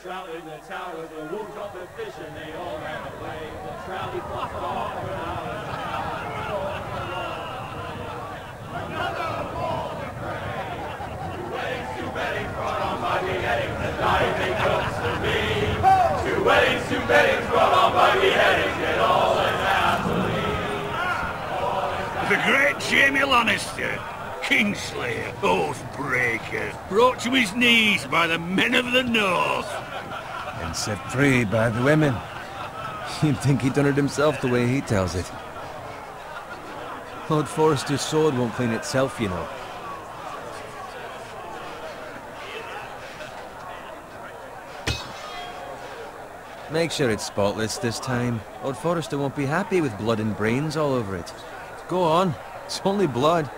trout in the towers, the wolves got the fish and they all ran away. The trout he fought off for hours. Another ball to pray. Two weddings brought on by beheadings, and diving cooks to me. Two weddings brought on by beheadings, get all in happily. The great Jamie Lannister, Kingslayer, Oathbreaker, brought to his knees by the men of the North. And set free by the women. You'd think he'd done it himself the way he tells it. Lord Forrester's sword won't clean itself, you know. Make sure it's spotless this time. Lord Forrester won't be happy with blood and brains all over it. Go on. It's only blood.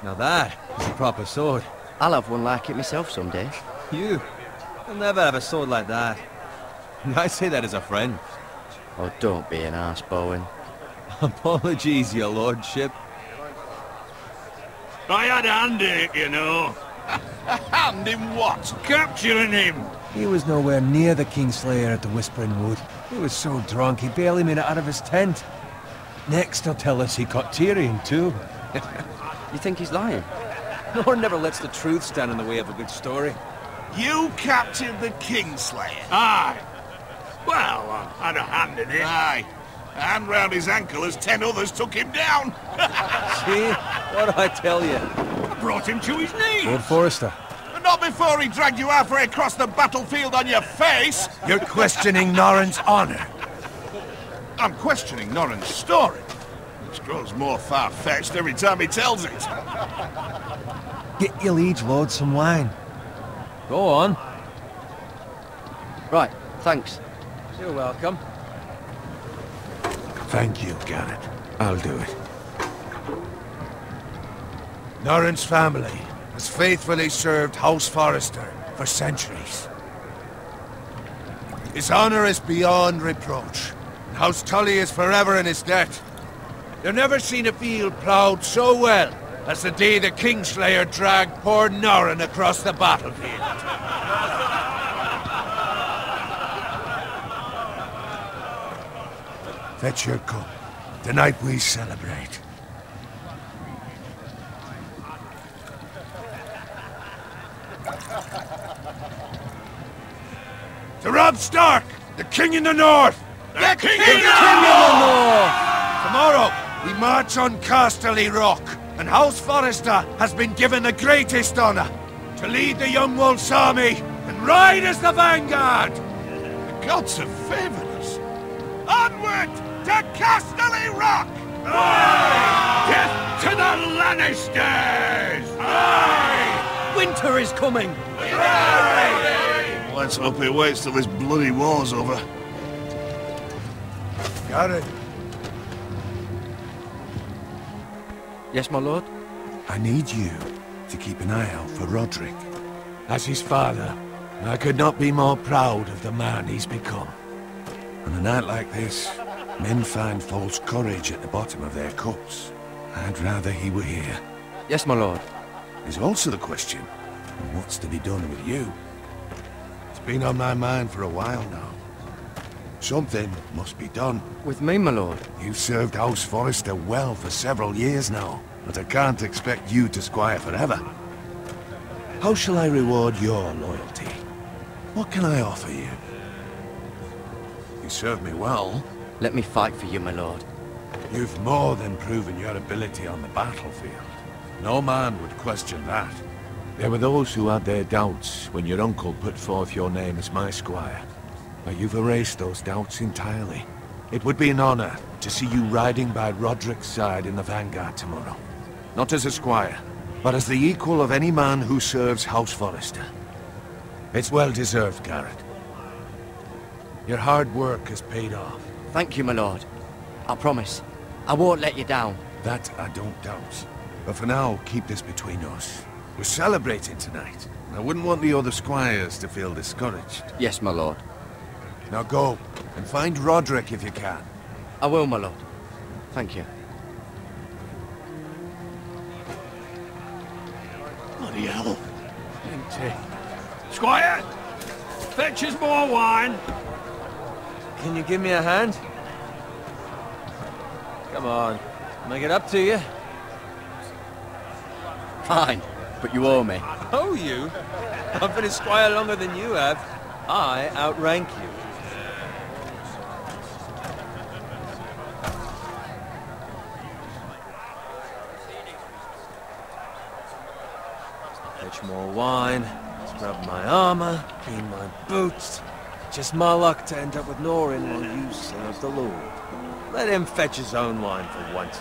Now that is a proper sword. I'll have one like it myself someday. You? You'll never have a sword like that. I say that as a friend. Oh, don't be an arse, Bowen. Apologies, your lordship. I had a hand in it, you know. A hand in what? Capturing him. He was nowhere near the Kingslayer at the Whispering Wood. He was so drunk he barely made it out of his tent. Next he'll tell us he caught Tyrion too. You think he's lying? Lord never lets the truth stand in the way of a good story. You captured the Kingslayer? Aye. Well, I had a hand in it. Aye. A hand round his ankle as 10 others took him down. See? What do I tell you? I brought him to his knees. Lord Forrester. But not before he dragged you halfway across the battlefield on your face. You're questioning Norrin's honor. I'm questioning Norrin's story, which grows more far-fetched every time he tells it. Get your liege lord some wine. Go on. Right, thanks. You're welcome. Thank you, Garrett. I'll do it. Norrin's family has faithfully served House Forrester for centuries. His honor is beyond reproach. House Tully is forever in his debt. You've never seen a field ploughed so well as the day the Kingslayer dragged poor Norrin across the battlefield. Fetch your cup. Tonight we celebrate. To Robb Stark, the King in the North! The King in the North! Tomorrow, we march on Casterly Rock, and House Forrester has been given the greatest honor to lead the Young Wolf's army and ride as the vanguard! The gods have favored us. Onward to Casterly Rock! Aye! Death to the Lannisters! Aye! Winter is coming! Aye! Let's hope he waits till this bloody war's over. Garrett, Yes, my lord? I need you to keep an eye out for Roderick. As his father, I could not be more proud of the man he's become. On a night like this, men find false courage at the bottom of their cups. I'd rather he were here. Yes, my lord. There's also the question of what's to be done with you. It's been on my mind for a while now. Something must be done. With me, my lord? You've served House Forrester well for several years now, but I can't expect you to squire forever. How shall I reward your loyalty? What can I offer you? You serve me well. Let me fight for you, my lord. You've more than proven your ability on the battlefield. No man would question that. There were those who had their doubts when your uncle put forth your name as my squire. But you've erased those doubts entirely. It would be an honor to see you riding by Roderick's side in the vanguard tomorrow. Not as a squire, but as the equal of any man who serves House Forrester. It's well deserved, Garrett. Your hard work has paid off. Thank you, my lord. I promise. I won't let you down. That I don't doubt. But for now, keep this between us. We're celebrating tonight. I wouldn't want the other squires to feel discouraged. Yes, my lord. Now go, and find Roderick if you can. I will, my lord. Thank you. Squire, fetch us more wine. Can you give me a hand? Come on. Make it up to you. Fine, but you owe me. Oh, you? I've been a squire longer than you have. I outrank you. Fetch more wine, scrub my armor, clean my boots. Just my luck to end up with Norin while you serve the Lord. Let him fetch his own wine for once.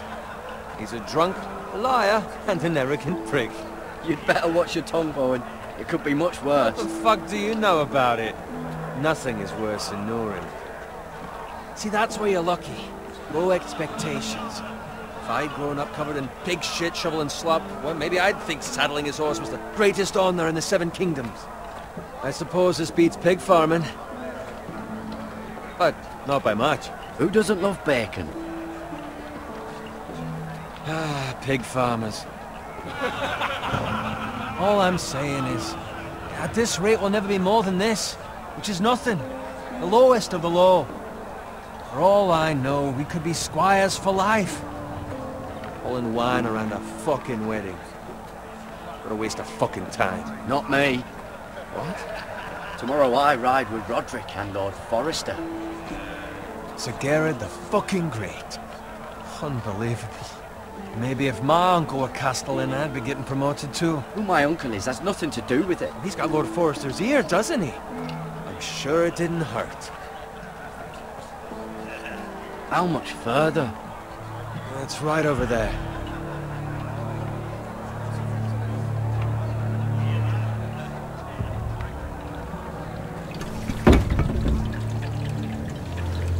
He's a drunk, a liar, and an arrogant prick. You'd better watch your tongue, Bowen. It could be much worse. What the fuck do you know about it? Nothing is worse than Norin. See, that's where you're lucky. Low expectations. If I'd grown up covered in pig shit, shovel and slop, well, maybe I'd think saddling his horse was the greatest honor in the Seven Kingdoms. I suppose this beats pig farming. But not by much. Who doesn't love bacon? Ah, pig farmers. All I'm saying is, at this rate we'll never be more than this, which is nothing. The lowest of the low. For all I know, we could be squires for life. Pulling wine around a fucking wedding. What a waste of fucking time. Not me. What? Tomorrow I ride with Roderick and Lord Forrester. Sir Gerard the fucking Great. Unbelievable. Maybe if my uncle were Castellan, I'd be getting promoted too. Who my uncle is has nothing to do with it. He's got Lord Forrester's ear, doesn't he? I'm sure it didn't hurt. How much further? It's right over there.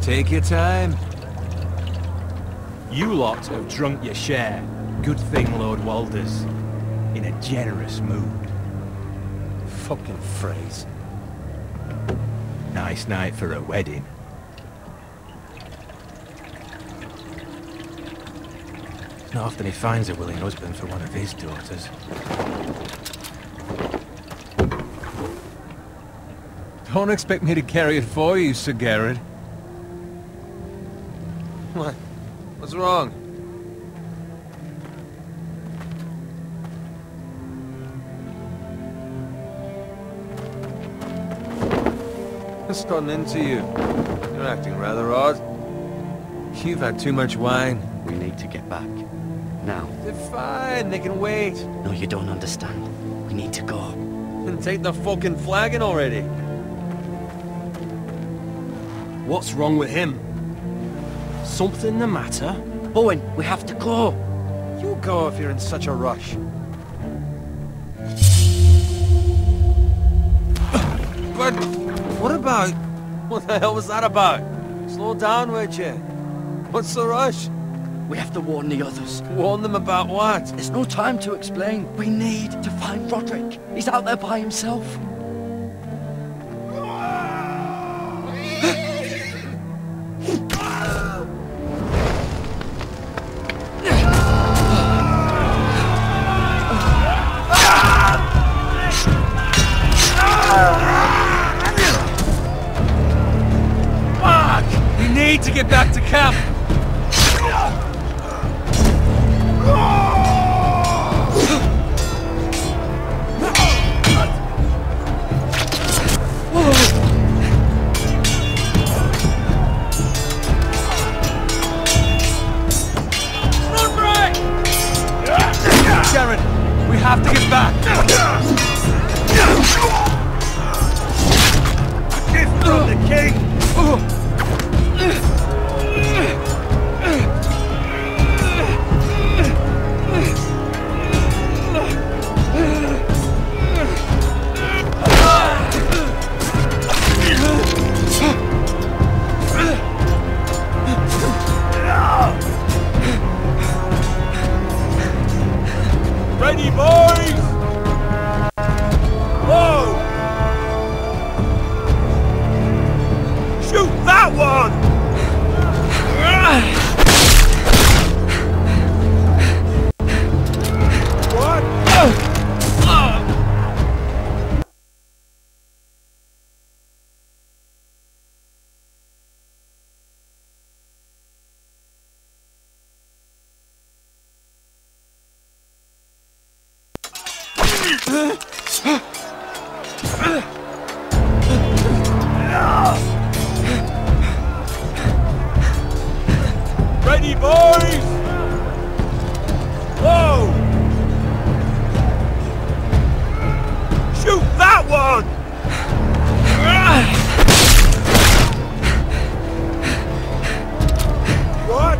Take your time. You lot have drunk your share. Good thing Lord Walder's in a generous mood. Fucking phrase. Nice night for a wedding. Not often he finds a willing husband for one of his daughters. Don't expect me to carry it for you, Sir Gerard. What? What's wrong? What's gotten into you? You're acting rather odd. You've had too much wine. We need to get back. Now. They're fine, they can wait. No, you don't understand. We need to go. Then take the fucking flagon already. What's wrong with him? Something the matter? Bowen, we have to go. You go if you're in such a rush. But what about... What the hell was that about? Slow down, would you? What's the rush? We have to warn the others. Warn them about what? There's no time to explain. We need to find Roderick. He's out there by himself. We need to get back to camp. Sharon, we have to get back. A gift from the king. Ready, boys! Whoa! Shoot that one! What?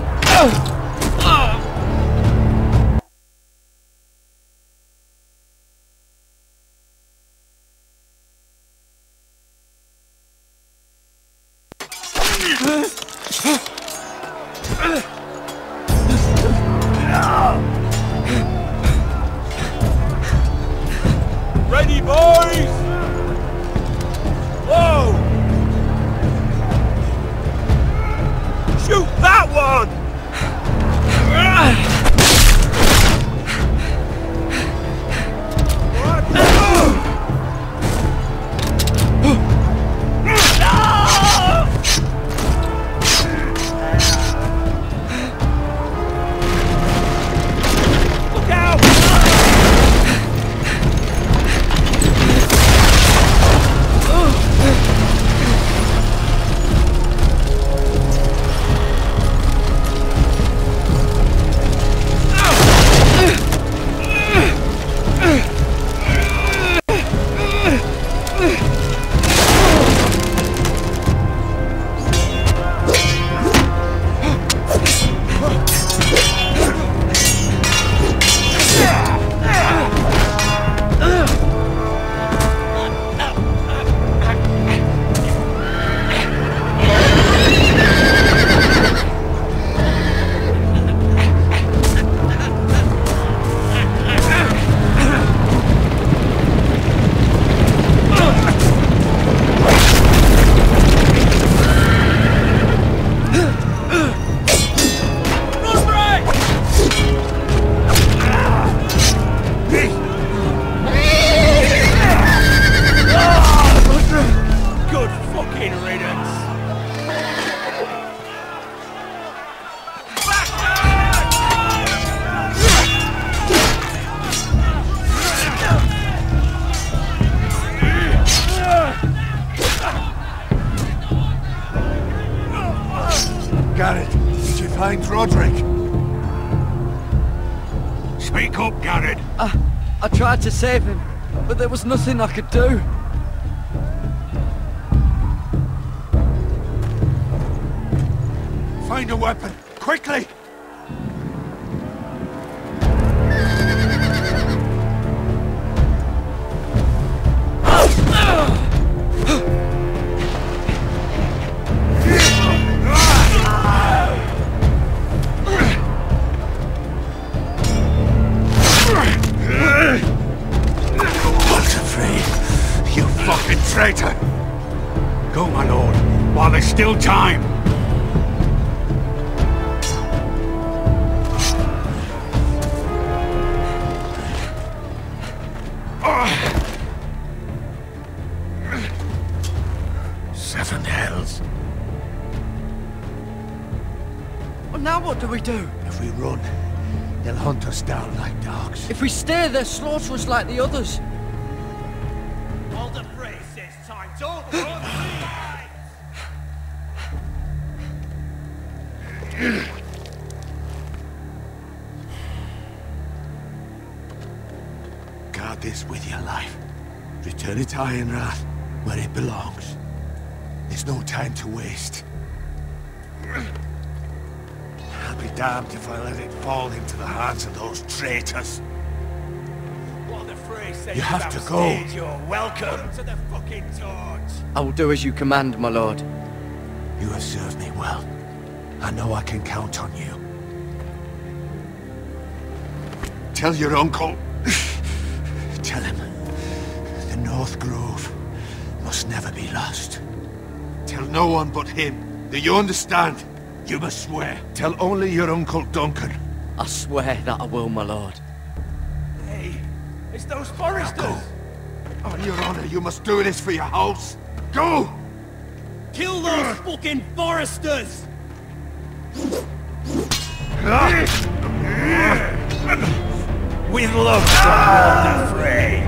Ready, boys! Whoa! Shoot that one! Look out! Good fucking riddance! Garrett, did you find Roderick? Speak up, Garrett. I tried to save him, but there was nothing I could do. Find a weapon, quickly! Walter, you fucking traitor! Go, my lord, while there's still time. Seven hells. Well, now what do we do? If we run, they'll hunt us down like dogs. If we stay, they'll slaughter us like the others. Hold the brace, it's time. Don't run, Guard this with your life. Return it to Ironrath, where it belongs. There's no time to waste. I'll be damned if I let it fall into the hands of those traitors. You have to go. You're welcome to the fucking torch. I will do as you command, my lord. You have served me well. I know I can count on you. Tell your uncle. Tell him the North Grove must never be lost. Tell no one but him. Do you understand? You must swear. Tell only your Uncle Duncan. I swear that I will, my lord. Hey, it's those foresters. Go. On your honor, you must do this for your house. Go! Kill those fucking foresters! With love, support the fray.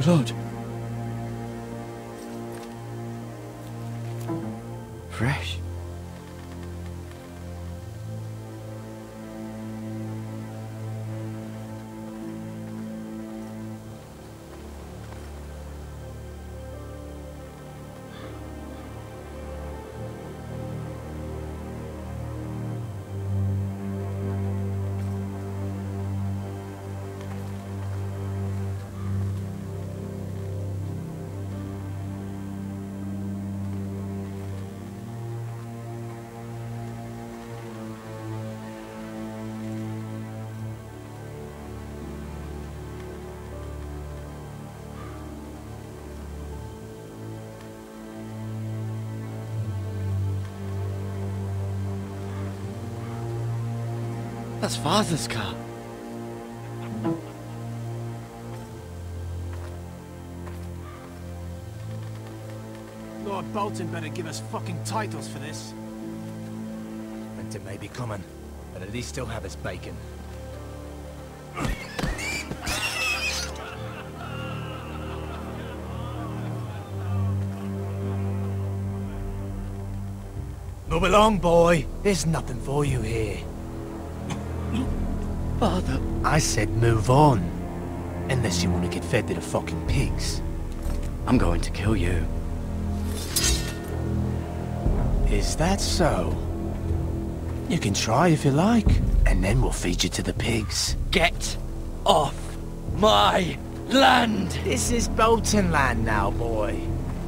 Blood. Fresh. That's Father's car. Lord Bolton better give us fucking titles for this. Winter may be coming, but at least still have his bacon. Move along, boy. There's nothing for you here. Father. I said move on. Unless you want to get fed to the fucking pigs. I'm going to kill you. Is that so? You can try if you like, and then we'll feed you to the pigs. Get off my land! This is Bolton land now, boy.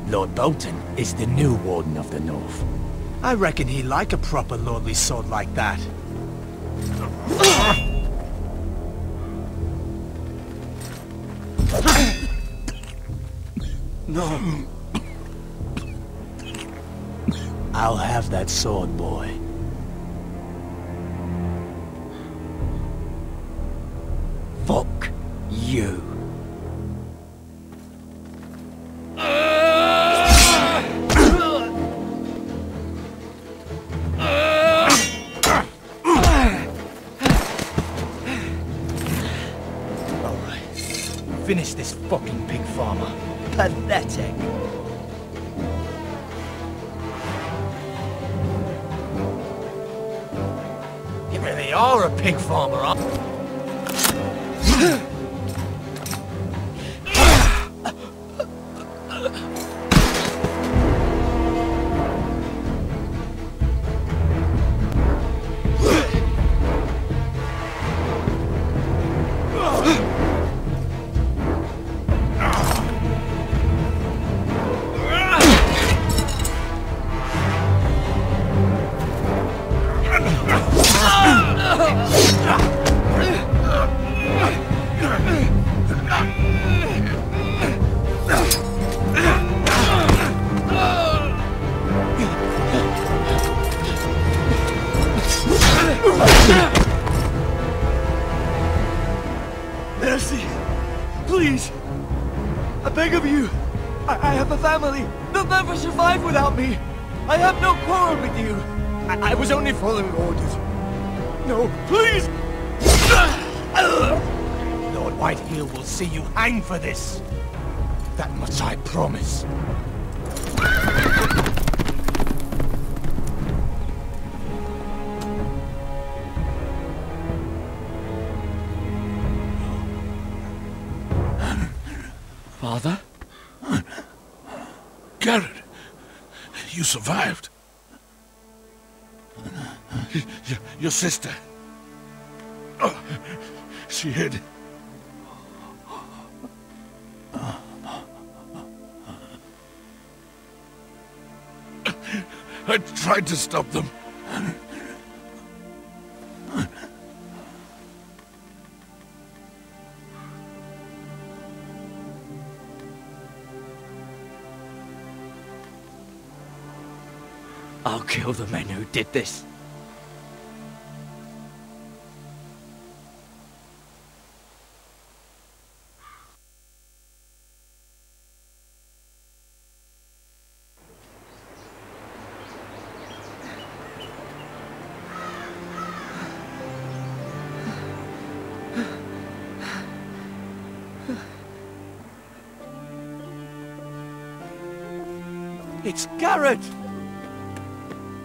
Lord Bolton is the new Warden of the North. I reckon he'd like a proper lordly sword like that. No. I'll have that sword, boy. Fuck you. Alright. Finish this fucking pig farmer. Pathetic. You really are a pig farmer, huh? Mercy! Please! I beg of you! I have a family! They'll never survive without me! I have no quarrel with you! I was only following orders. No, please! Lord Whitehill will see you hang for this. That much I promise. Father? Garrett, you survived. Your sister. Oh, she hid. I tried to stop them. I'll kill the men who did this. It's Garrett!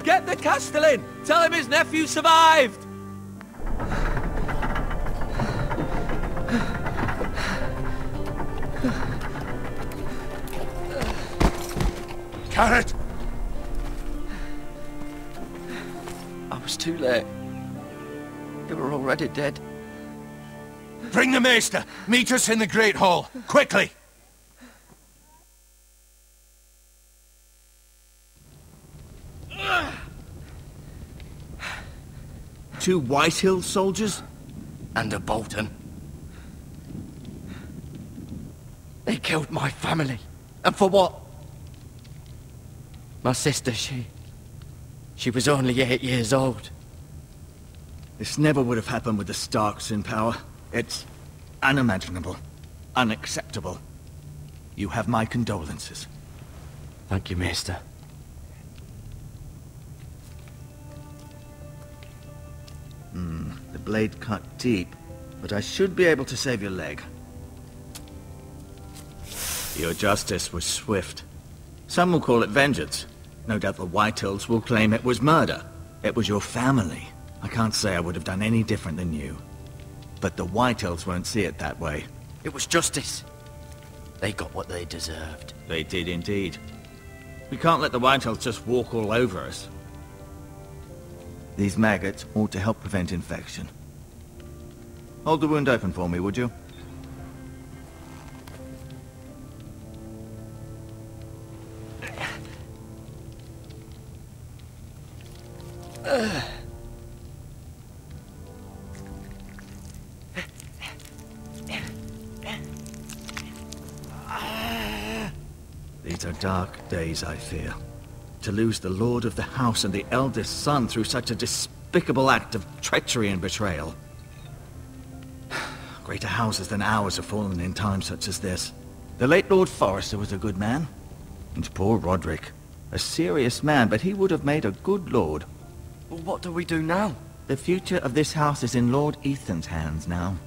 Get the Castellan! Tell him his nephew survived! Garrett! I was too late. They were already dead. Bring the Maester! Meet us in the Great Hall! Quickly! Two Whitehill soldiers? And a Bolton. They killed my family. And for what? My sister, she was only 8 years old. This never would have happened with the Starks in power. It's unimaginable. Unacceptable. You have my condolences. Thank you, Maester. The blade cut deep, but I should be able to save your leg. Your justice was swift. Some will call it vengeance. No doubt the Whitehills will claim it was murder. It was your family. I can't say I would have done any different than you. But the Whitehills won't see it that way. It was justice. They got what they deserved. They did indeed. We can't let the Whitehills just walk all over us. These maggots ought to help prevent infection. Hold the wound open for me, would you? These are dark days, I fear. To lose the Lord of the House and the eldest son through such a despicable act of treachery and betrayal. Greater houses than ours have fallen in times such as this. The late Lord Forrester was a good man. And poor Roderick. A serious man, but he would have made a good lord. Well, what do we do now? The future of this house is in Lord Ethan's hands now.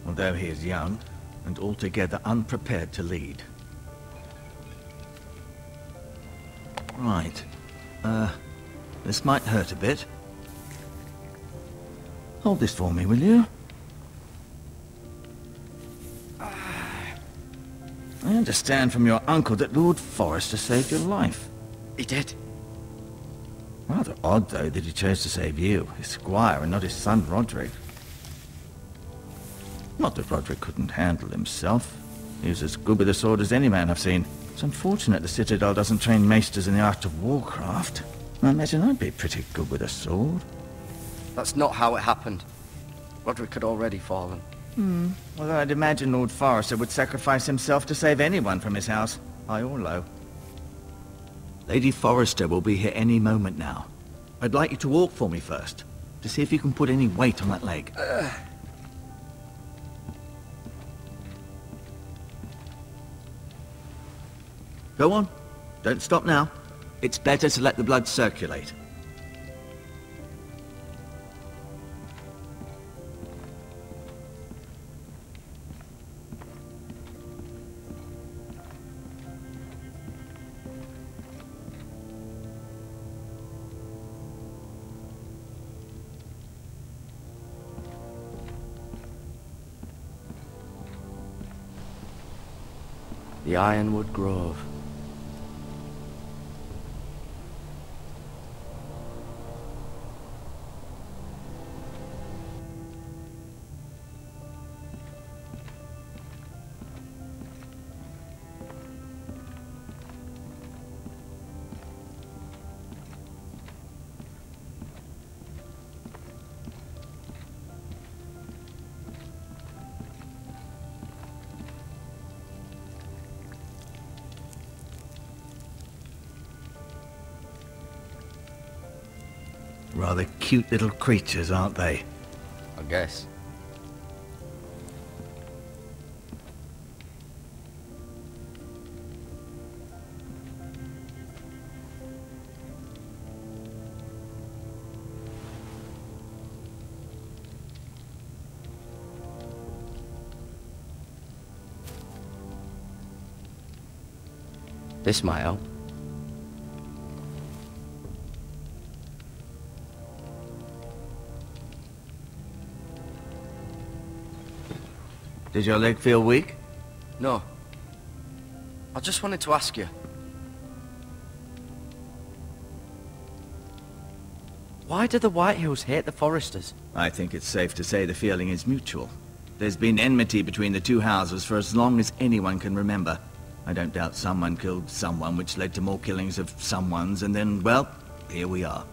Although he is young, and altogether unprepared to lead. Right. This might hurt a bit. Hold this for me, will you? I understand from your uncle that Lord Forrester saved your life. He did. Rather odd, though, that he chose to save you, his squire, and not his son Roderick. Not that Roderick couldn't handle himself. He was as good with a sword as any man I've seen. It's unfortunate the Citadel doesn't train maesters in the art of warcraft. I imagine I'd be pretty good with a sword. That's not how it happened. Roderick had already fallen. Well, I'd imagine Lord Forrester would sacrifice himself to save anyone from his house, high or low. Lady Forrester will be here any moment now. I'd like you to walk for me first, to see if you can put any weight on that leg. Go on. Don't stop now. It's better to let the blood circulate. The Ironwood Grove. Rather cute little creatures, aren't they? I guess. This might help. Did your leg feel weak? No. I just wanted to ask you. Why do the Whitehills hate the Forresters? I think it's safe to say the feeling is mutual. There's been enmity between the two houses for as long as anyone can remember. I don't doubt someone killed someone, which led to more killings of someones, and then, well, here we are.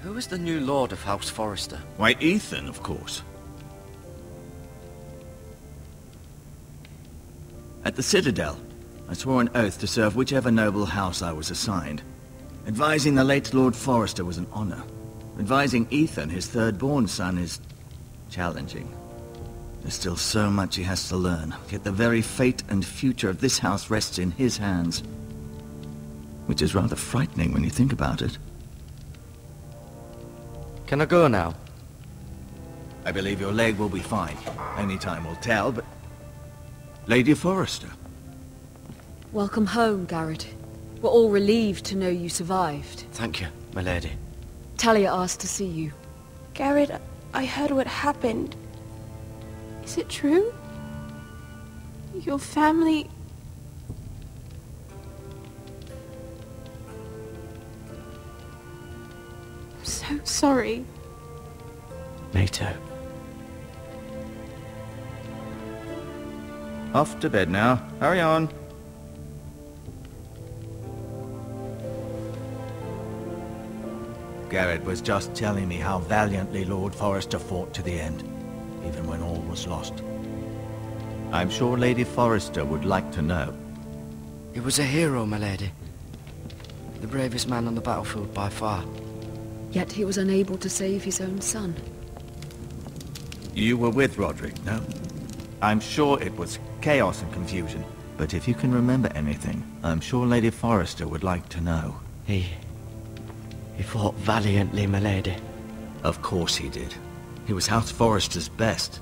Who is the new Lord of House Forrester? Why, Ethan, of course. At the Citadel, I swore an oath to serve whichever noble house I was assigned. Advising the late Lord Forrester was an honor. Advising Ethan, his third-born son, is challenging. There's still so much he has to learn, yet the very fate and future of this house rests in his hands. Which is rather frightening when you think about it. Can I go now? I believe your leg will be fine. Only time will tell, but... Lady Forrester. Welcome home, Garrett. We're all relieved to know you survived. Thank you, my lady. Talia asked to see you. Garrett, I heard what happened. Is it true? Your family... I'm so sorry. Me too. Off to bed now. Hurry on. Garrett was just telling me how valiantly Lord Forrester fought to the end, even when all was lost. I'm sure Lady Forrester would like to know. He was a hero, my lady. The bravest man on the battlefield by far. Yet he was unable to save his own son. You were with Roderick, no? I'm sure it was chaos and confusion, but if you can remember anything, I'm sure Lady Forrester would like to know. He fought valiantly, my lady. Of course he did. He was House Forrester's best.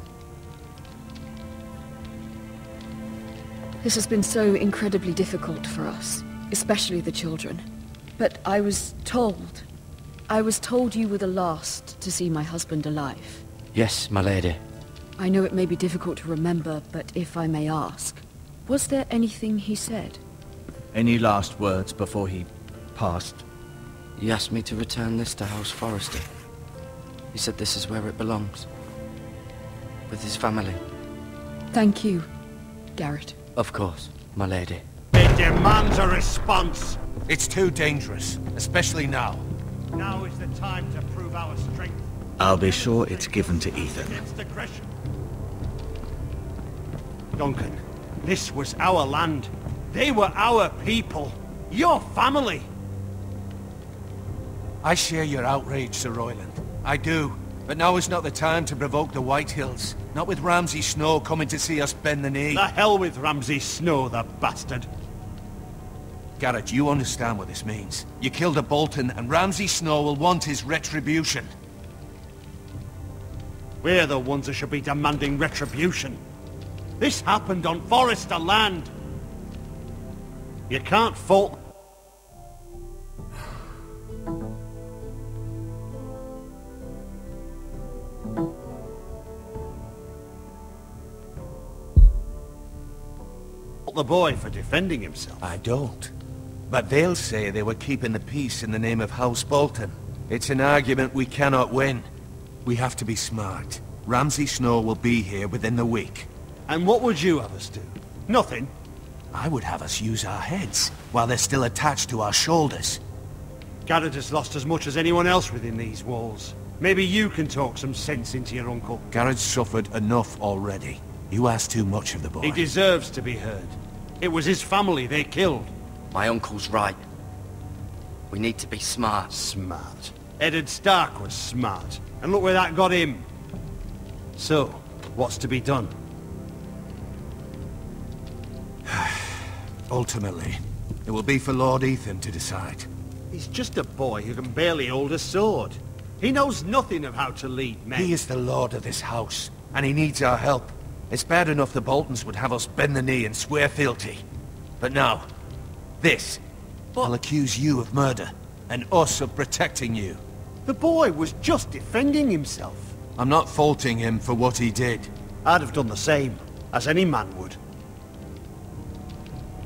This has been so incredibly difficult for us, especially the children. But I was told you were the last to see my husband alive. Yes, my lady. I know it may be difficult to remember, but if I may ask, was there anything he said? Any last words before he passed? He asked me to return this to House Forrester. He said this is where it belongs. With his family. Thank you, Garrett. Of course, my lady. It demands a response. It's too dangerous, especially now. Now is the time to prove our strength. I'll be sure it's given to Ethan. Against aggression. Duncan, this was our land. They were our people. Your family. I share your outrage, Sir Royland. I do. But now is not the time to provoke the Whitehills. Not with Ramsay Snow coming to see us bend the knee. The hell with Ramsay Snow, the bastard. Garrett, you understand what this means. You killed a Bolton, and Ramsay Snow will want his retribution. We're the ones that should be demanding retribution. This happened on Forrester land. You can't fault... the boy for defending himself. I don't. But they'll say they were keeping the peace in the name of House Bolton. It's an argument we cannot win. We have to be smart. Ramsay Snow will be here within the week. And what would you have us do? Nothing. I would have us use our heads, while they're still attached to our shoulders. Garrett has lost as much as anyone else within these walls. Maybe you can talk some sense into your uncle. Garrett's suffered enough already. You ask too much of the boy. He deserves to be heard. It was his family they killed. My uncle's right. We need to be smart. Smart. Eddard Stark was smart. And look where that got him. So, what's to be done? Ultimately, it will be for Lord Ethan to decide. He's just a boy who can barely hold a sword. He knows nothing of how to lead men. He is the lord of this house, and he needs our help. It's bad enough the Boltons would have us bend the knee and swear fealty. But now, this. I'll accuse you of murder, and us of protecting you. The boy was just defending himself. I'm not faulting him for what he did. I'd have done the same, as any man would.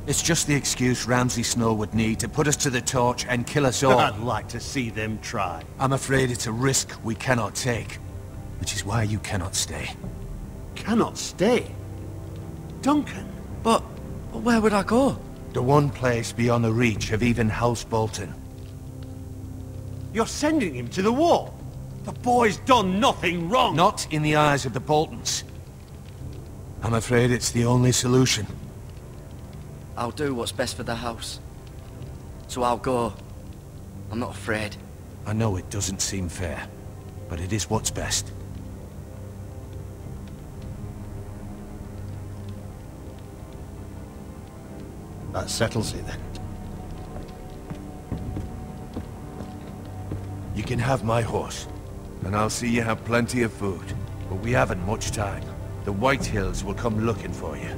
It's just the excuse Ramsay Snow would need to put us to the torch and kill us all. I'd like to see them try. I'm afraid it's a risk we cannot take, which is why you cannot stay. Cannot stay? Duncan? But where would I go? The one place beyond the reach of even House Bolton. You're sending him to the war? The boy's done nothing wrong! Not in the eyes of the Boltons. I'm afraid it's the only solution. I'll do what's best for the house. So I'll go. I'm not afraid. I know it doesn't seem fair, but it is what's best. That settles it then. You can have my horse, and I'll see you have plenty of food. But we haven't much time. The White Hills will come looking for you.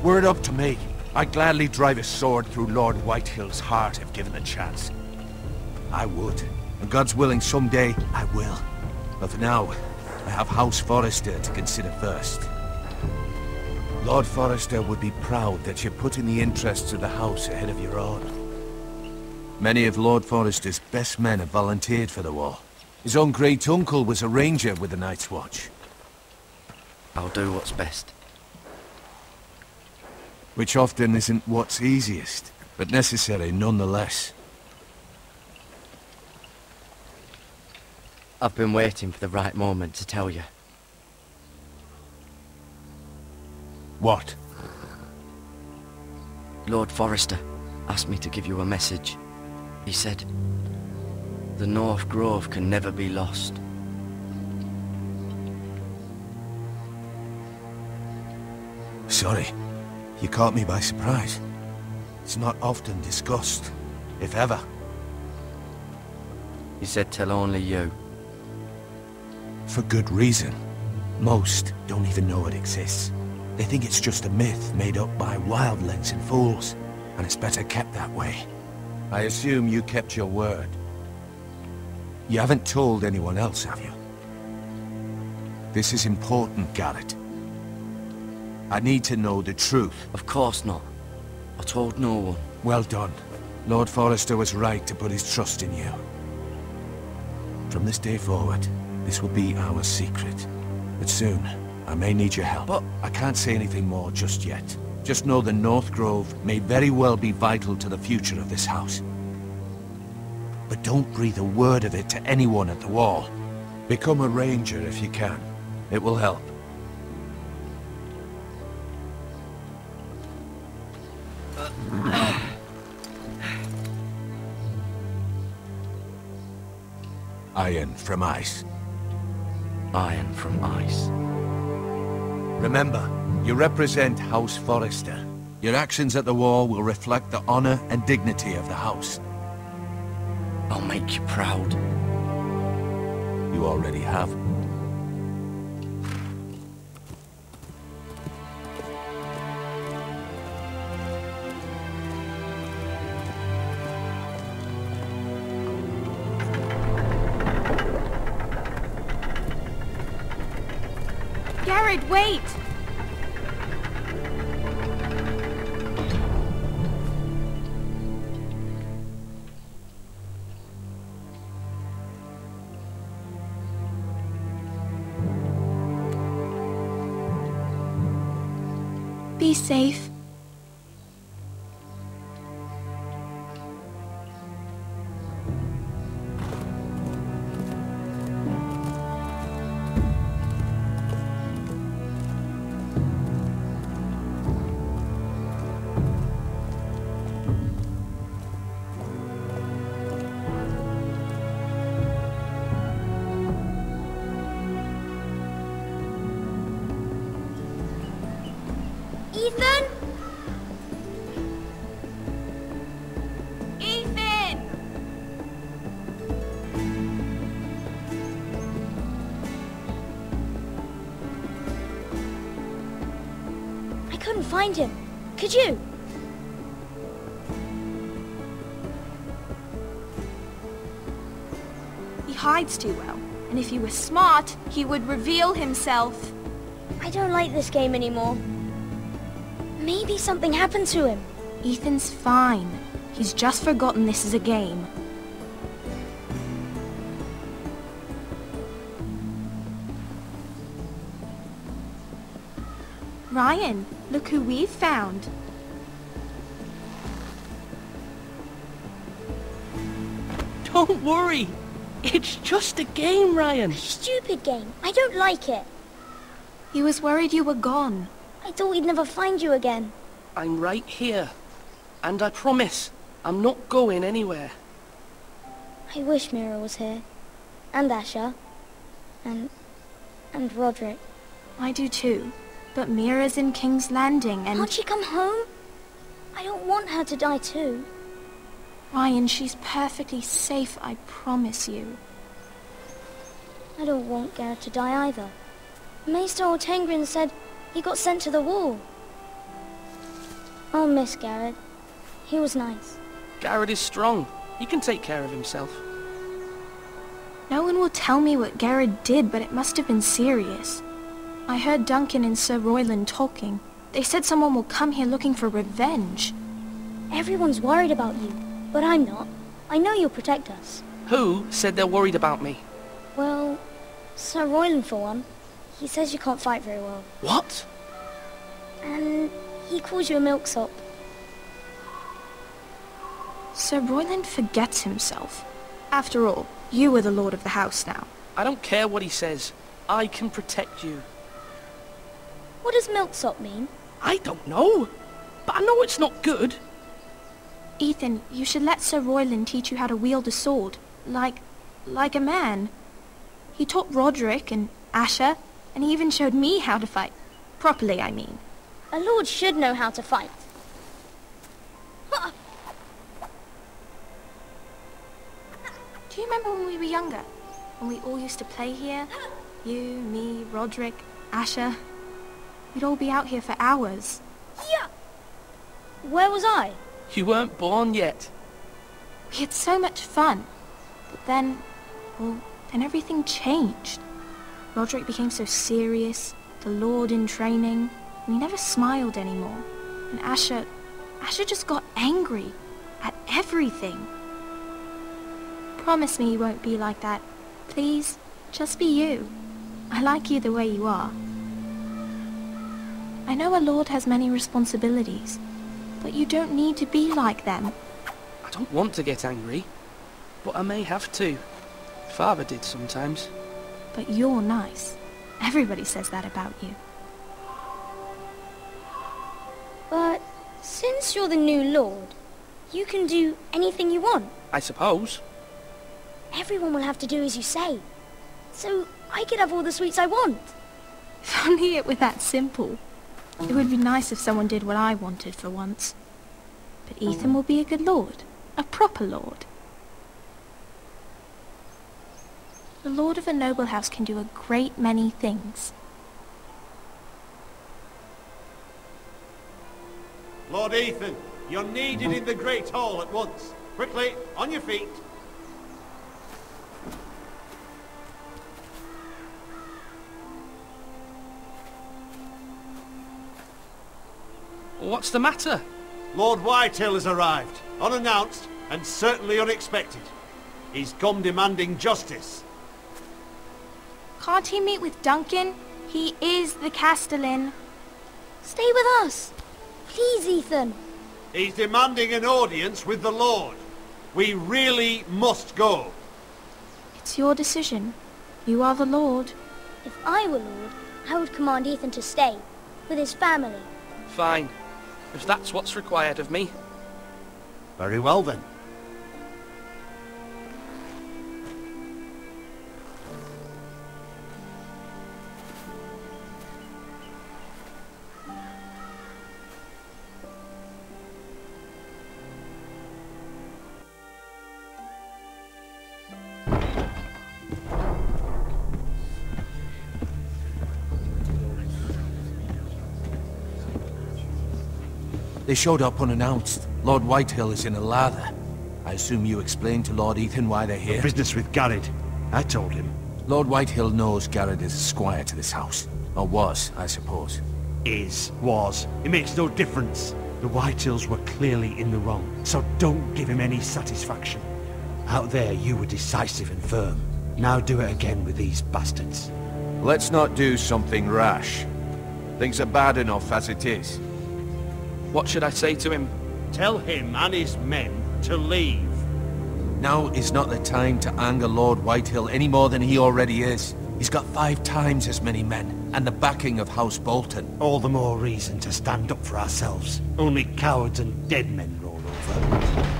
Were it up to me, I'd gladly drive a sword through Lord Whitehill's heart if given the chance. I would, and God's willing someday I will. But for now, I have House Forrester to consider first. Lord Forrester would be proud that you're putting the interests of the house ahead of your own. Many of Lord Forrester's best men have volunteered for the war. His own great-uncle was a ranger with the Night's Watch. I'll do what's best. Which often isn't what's easiest, but necessary nonetheless. I've been waiting for the right moment to tell you. What? Lord Forrester asked me to give you a message. He said, the North Grove can never be lost. Sorry. You caught me by surprise. It's not often discussed, if ever. He said tell only you. For good reason. Most don't even know it exists. They think it's just a myth made up by wildlings and fools, and it's better kept that way. I assume you kept your word. You haven't told anyone else, have you? This is important, Garrett. I need to know the truth. Of course not. I told no one. Well done. Lord Forrester was right to put his trust in you. From this day forward, this will be our secret. But soon, I may need your help. But I can't say anything more just yet. Just know the North Grove may very well be vital to the future of this house. But don't breathe a word of it to anyone at the wall. Become a ranger if you can. It will help. Iron from ice. Iron from ice. Remember, you represent House Forrester. Your actions at the war will reflect the honor and dignity of the house. I'll make you proud. You already have. Garrett, wait! Be safe. Ethan? Ethan! couldn't find him. Could you? He hides too well, and if he were smart, he would reveal himself. I don't like this game anymore. Maybe something happened to him. Ethan's fine. He's just forgotten this is a game. Ryan, look who we've found. Don't worry. It's just a game, Ryan. Stupid game. I don't like it. He was worried you were gone. I thought we'd never find you again. I'm right here. And I promise, I'm not going anywhere. I wish Mira was here. And Asher. And Roderick. I do too. But Mira's in King's Landing and... Can't she come home? I don't want her to die too. Ryan, she's perfectly safe, I promise you. I don't want Garrett to die either. Maester Ortengrin said he got sent to the wall. I'll miss Garrett. He was nice. Garrett is strong. He can take care of himself. No one will tell me what Garrett did, but it must have been serious. I heard Duncan and Sir Royland talking. They said someone will come here looking for revenge. Everyone's worried about you, but I'm not. I know you'll protect us. Who said they're worried about me? Well, Sir Royland for one. He says you can't fight very well. What? And he calls you a milksop. Sir Royland forgets himself. After all, you are the lord of the house now. I don't care what he says. I can protect you. What does milksop mean? I don't know. But I know it's not good. Ethan, you should let Sir Royland teach you how to wield a sword. Like a man. He taught Roderick and Asher, and he even showed me how to fight. Properly, I mean. A lord should know how to fight. Do you remember when we were younger? When we all used to play here? You, me, Roderick, Asher. We'd all be out here for hours. Yeah. Where was I? You weren't born yet. We had so much fun. But then, well, then everything changed. Roderick became so serious, the Lord in training, and he never smiled anymore. And Asher just got angry at everything. Promise me you won't be like that. Please, just be you. I like you the way you are. I know a lord has many responsibilities, but you don't need to be like them. I don't want to get angry, but I may have to. Father did sometimes. But you're nice. Everybody says that about you. But since you're the new lord, you can do anything you want. I suppose. Everyone will have to do as you say. So I could have all the sweets I want. If only it were that simple. It would be nice if someone did what I wanted for once. But Ethan will be a good lord. A proper lord. The lord of a noble house can do a great many things. Lord Ethan, you're needed in the Great Hall at once. Quickly, on your feet. What's the matter? Lord Whitehill has arrived, unannounced and certainly unexpected. He's come demanding justice. Can't he meet with Duncan? He is the Castellan. Stay with us. Please, Ethan. He's demanding an audience with the Lord. We really must go. It's your decision. You are the lord. If I were lord, I would command Ethan to stay, with his family. Fine. If that's what's required of me. Very well then. They showed up unannounced. Lord Whitehill is in a lather. I assume you explained to Lord Ethan why they're here? Business with Garrett. I told him. Lord Whitehill knows Garrett is a squire to this house. Or was, I suppose. Was. It makes no difference. The Whitehills were clearly in the wrong, so don't give him any satisfaction. Out there, you were decisive and firm. Now do it again with these bastards. Let's not do something rash. Things are bad enough as it is. What should I say to him? Tell him and his men to leave. Now is not the time to anger Lord Whitehill any more than he already is. He's got 5 times as many men, and the backing of House Bolton. All the more reason to stand up for ourselves. Only cowards and dead men roll over.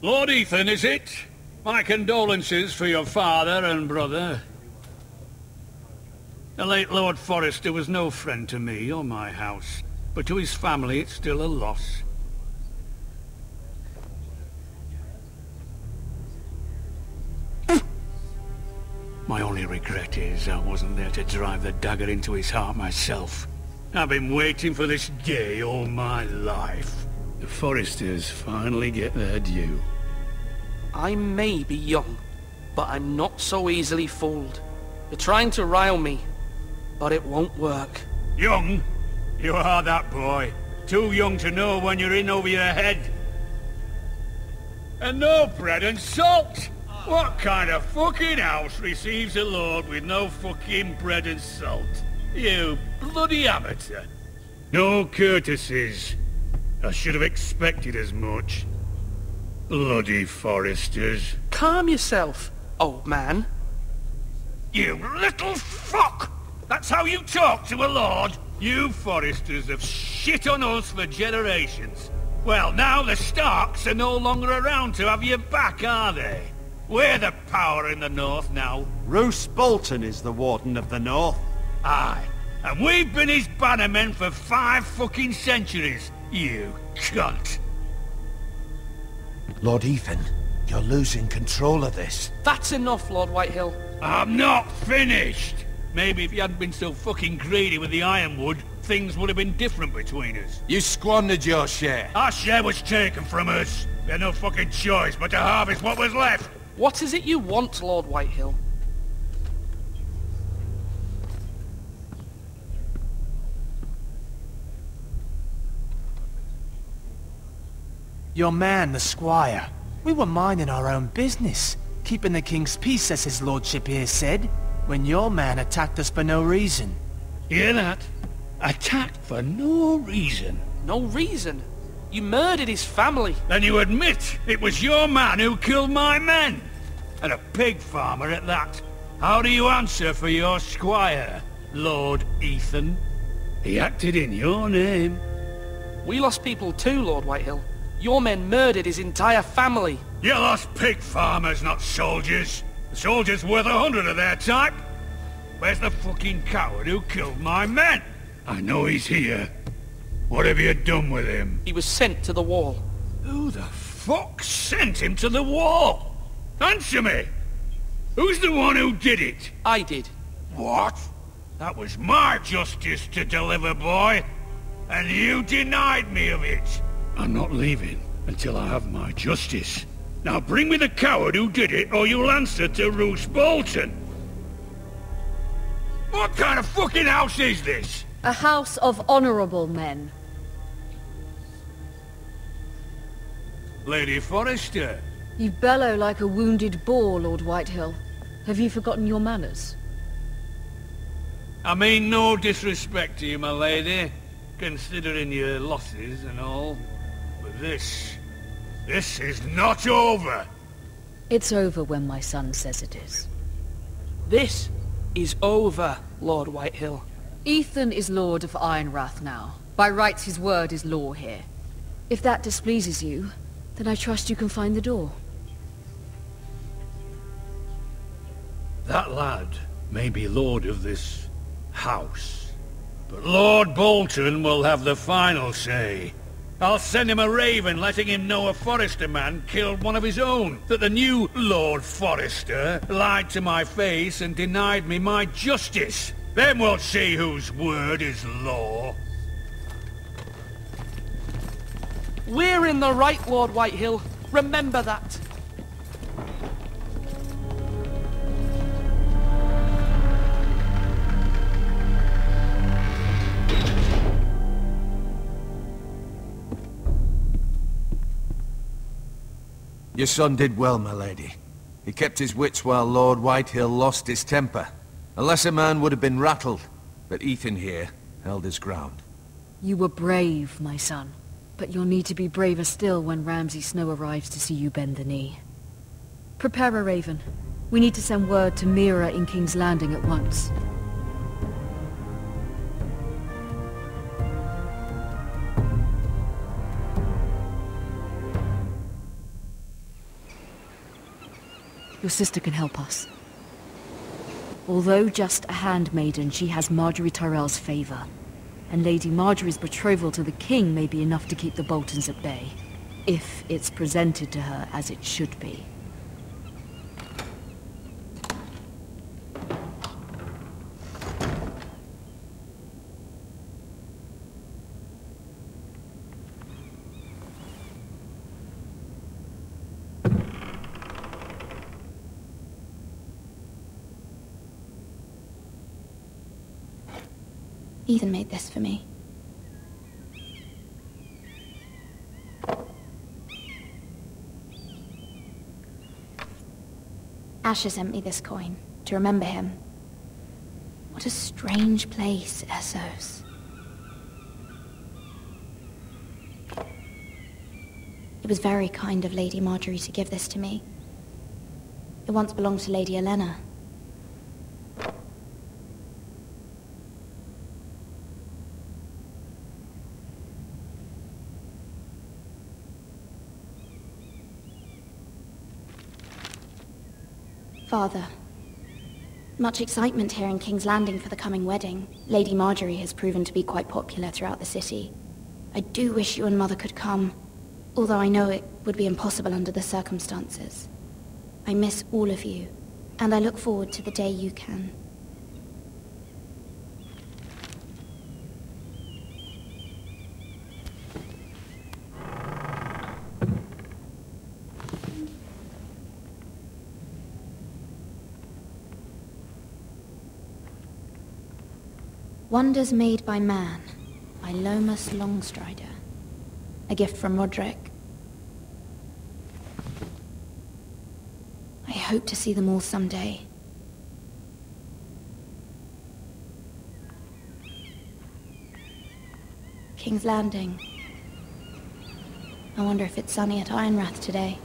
Lord Ethan, is it? My condolences for your father and brother. The late Lord Forrester was no friend to me or my house, but to his family it's still a loss. My only regret is I wasn't there to drive the dagger into his heart myself. I've been waiting for this day all my life. The Forresters finally get their due. I may be young, but I'm not so easily fooled. You're trying to rile me, but it won't work. Young? You are that boy. Too young to know when you're in over your head. And no bread and salt! What kind of fucking house receives a lord with no fucking bread and salt? You bloody amateur. No courtesies. I should have expected as much. Bloody Forresters. Calm yourself, old man. You little fuck! That's how you talk to a lord? You Forresters have shit on us for generations. Well, now the Starks are no longer around to have your back, are they? We're the power in the north now. Roose Bolton is the Warden of the North. Aye, and we've been his bannermen for 5 fucking centuries, you cunt. Lord Ethan, you're losing control of this. That's enough, Lord Whitehill. I'm not finished. Maybe if you hadn't been so fucking greedy with the ironwood, things would have been different between us. You squandered your share. Our share was taken from us. We had no fucking choice but to harvest what was left. What is it you want, Lord Whitehill? Your man, the squire. We were minding our own business, keeping the king's peace, as his lordship here said, when your man attacked us for no reason. Hear that? Attacked for no reason. No reason? You murdered his family. Then you admit it was your man who killed my men? And a pig farmer at that. How do you answer for your squire, Lord Ethan? He acted in your name. We lost people too, Lord Whitehill. Your men murdered his entire family. You lost pig farmers, not soldiers. The soldiers worth 100 of their type. Where's the fucking coward who killed my men? I know he's here. What have you done with him? He was sent to the wall. Who the fuck sent him to the wall? Answer me! Who's the one who did it? I did. What? That was my justice to deliver, boy. And you denied me of it. I'm not leaving until I have my justice. Now bring me the coward who did it, or you'll answer to Roose Bolton. What kind of fucking house is this? A house of honorable men. Lady Forrester. You bellow like a wounded boar, Lord Whitehill. Have you forgotten your manners? I mean no disrespect to you, my lady, considering your losses and all. But this is not over. It's over when my son says it is. This is over, Lord Whitehill. Ethan is Lord of Ironrath now. By rights his word is law here. If that displeases you, then I trust you can find the door. That lad may be lord of this house, but Lord Bolton will have the final say. I'll send him a raven letting him know a Forrester man killed one of his own. That the new Lord Forrester lied to my face and denied me my justice. Then we'll see whose word is law. We're in the right, Lord Whitehill. Remember that. Your son did well, my lady. He kept his wits while Lord Whitehill lost his temper. A lesser man would have been rattled, but Ethan here held his ground. You were brave, my son. But you'll need to be braver still when Ramsay Snow arrives to see you bend the knee. Prepare a raven. We need to send word to Mira in King's Landing at once. Your sister can help us. Although just a handmaiden, she has Margaery Tyrell's favor. And Lady Margaery's betrothal to the king may be enough to keep the Boltons at bay. If it's presented to her as it should be. Ethan made this for me. Asher sent me this coin to remember him. What a strange place, Essos. It was very kind of Lady Margaery to give this to me. It once belonged to Lady Olenna. Father, much excitement here in King's Landing for the coming wedding. Lady Margaery has proven to be quite popular throughout the city. I do wish you and Mother could come, although I know it would be impossible under the circumstances. I miss all of you, and I look forward to the day you can. Wonders Made by Man, by Lomas Longstrider. A gift from Roderick. I hope to see them all someday. King's Landing. I wonder if it's sunny at Ironrath today.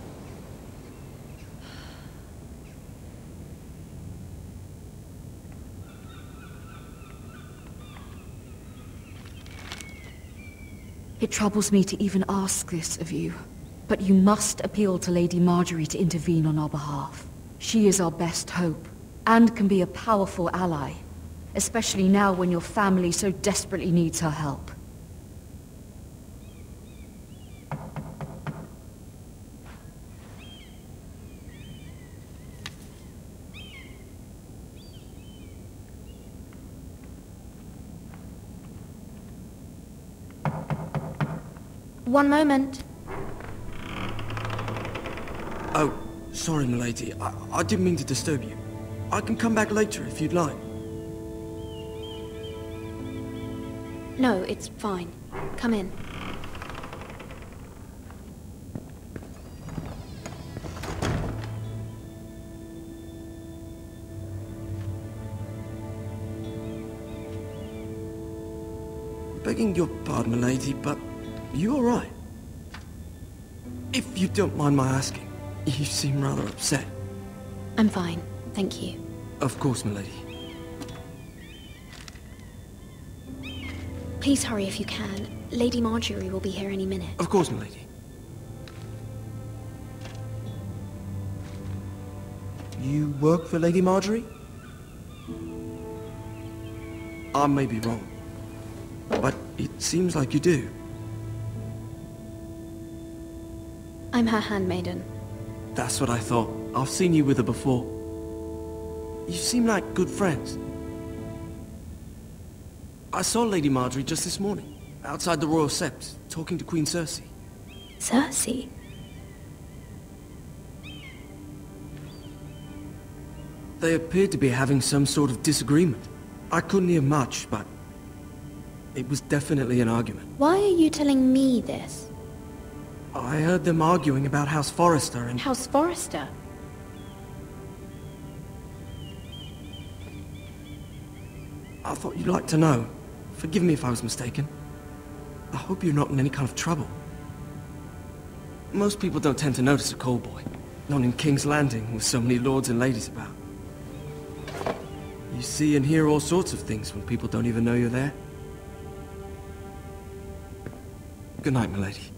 It troubles me to even ask this of you, but you must appeal to Lady Margaery to intervene on our behalf. She is our best hope, and can be a powerful ally, especially now when your family so desperately needs her help. One moment. Oh, sorry, milady. I didn't mean to disturb you. I can come back later if you'd like. No, it's fine. Come in. Begging your pardon, milady, but you all right? If you don't mind my asking, you seem rather upset. I'm fine, thank you. Of course, milady. Please hurry if you can. Lady Margaery will be here any minute. Of course, milady. You work for Lady Margaery? I may be wrong, but it seems like you do. I'm her handmaiden. That's what I thought. I've seen you with her before. You seem like good friends. I saw Lady Marjorie just this morning, outside the Royal Sept, talking to Queen Cersei. Cersei? They appeared to be having some sort of disagreement. I couldn't hear much, but it was definitely an argument. Why are you telling me this? I heard them arguing about House Forrester and... House Forrester? I thought you'd like to know. Forgive me if I was mistaken. I hope you're not in any kind of trouble. Most people don't tend to notice a callboy. Not in King's Landing, with so many lords and ladies about. You see and hear all sorts of things when people don't even know you're there. Good night, milady.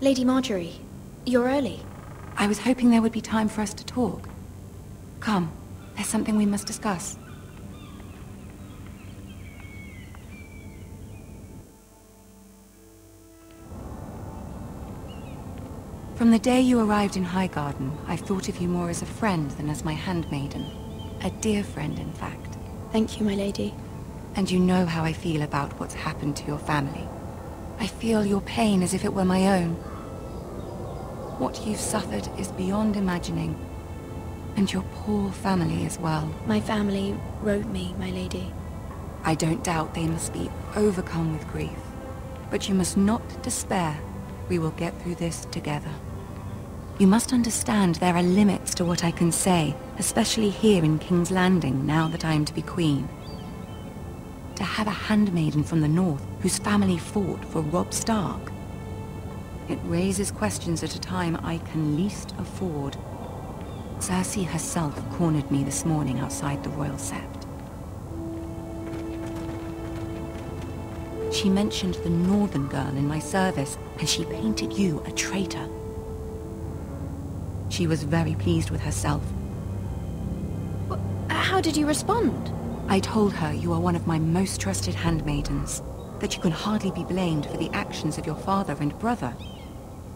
Lady Marjorie, you're early. I was hoping there would be time for us to talk. Come, there's something we must discuss. From the day you arrived in Highgarden, I've thought of you more as a friend than as my handmaiden. A dear friend, in fact. Thank you, my lady. And you know how I feel about what's happened to your family. I feel your pain as if it were my own. What you've suffered is beyond imagining. And your poor family as well. My family wrote me, my lady. I don't doubt they must be overcome with grief. But you must not despair. We will get through this together. You must understand there are limits to what I can say, especially here in King's Landing, now that I am to be queen. To have a handmaiden from the north whose family fought for Robb Stark. It raises questions at a time I can least afford. Cersei herself cornered me this morning outside the Royal Sept. She mentioned the northern girl in my service, and she painted you a traitor. She was very pleased with herself. How did you respond? I told her you are one of my most trusted handmaidens, that you can hardly be blamed for the actions of your father and brother.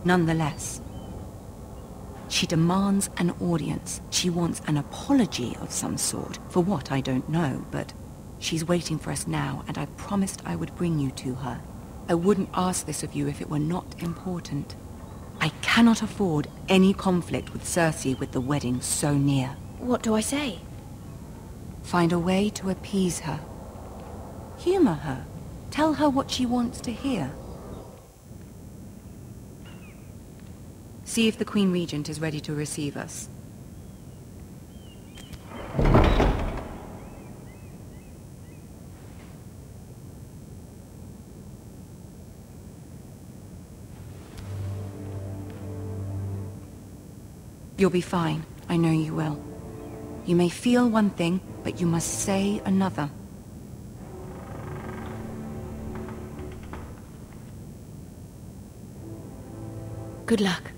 Nonetheless, she demands an audience. She wants an apology of some sort, for what I don't know, but she's waiting for us now, and I promised I would bring you to her. I wouldn't ask this of you if it were not important. I cannot afford any conflict with Cersei with the wedding so near. What do I say? Find a way to appease her. Humor her. Tell her what she wants to hear. See if the Queen Regent is ready to receive us. You'll be fine. I know you will. You may feel one thing, but you must say another. Good luck.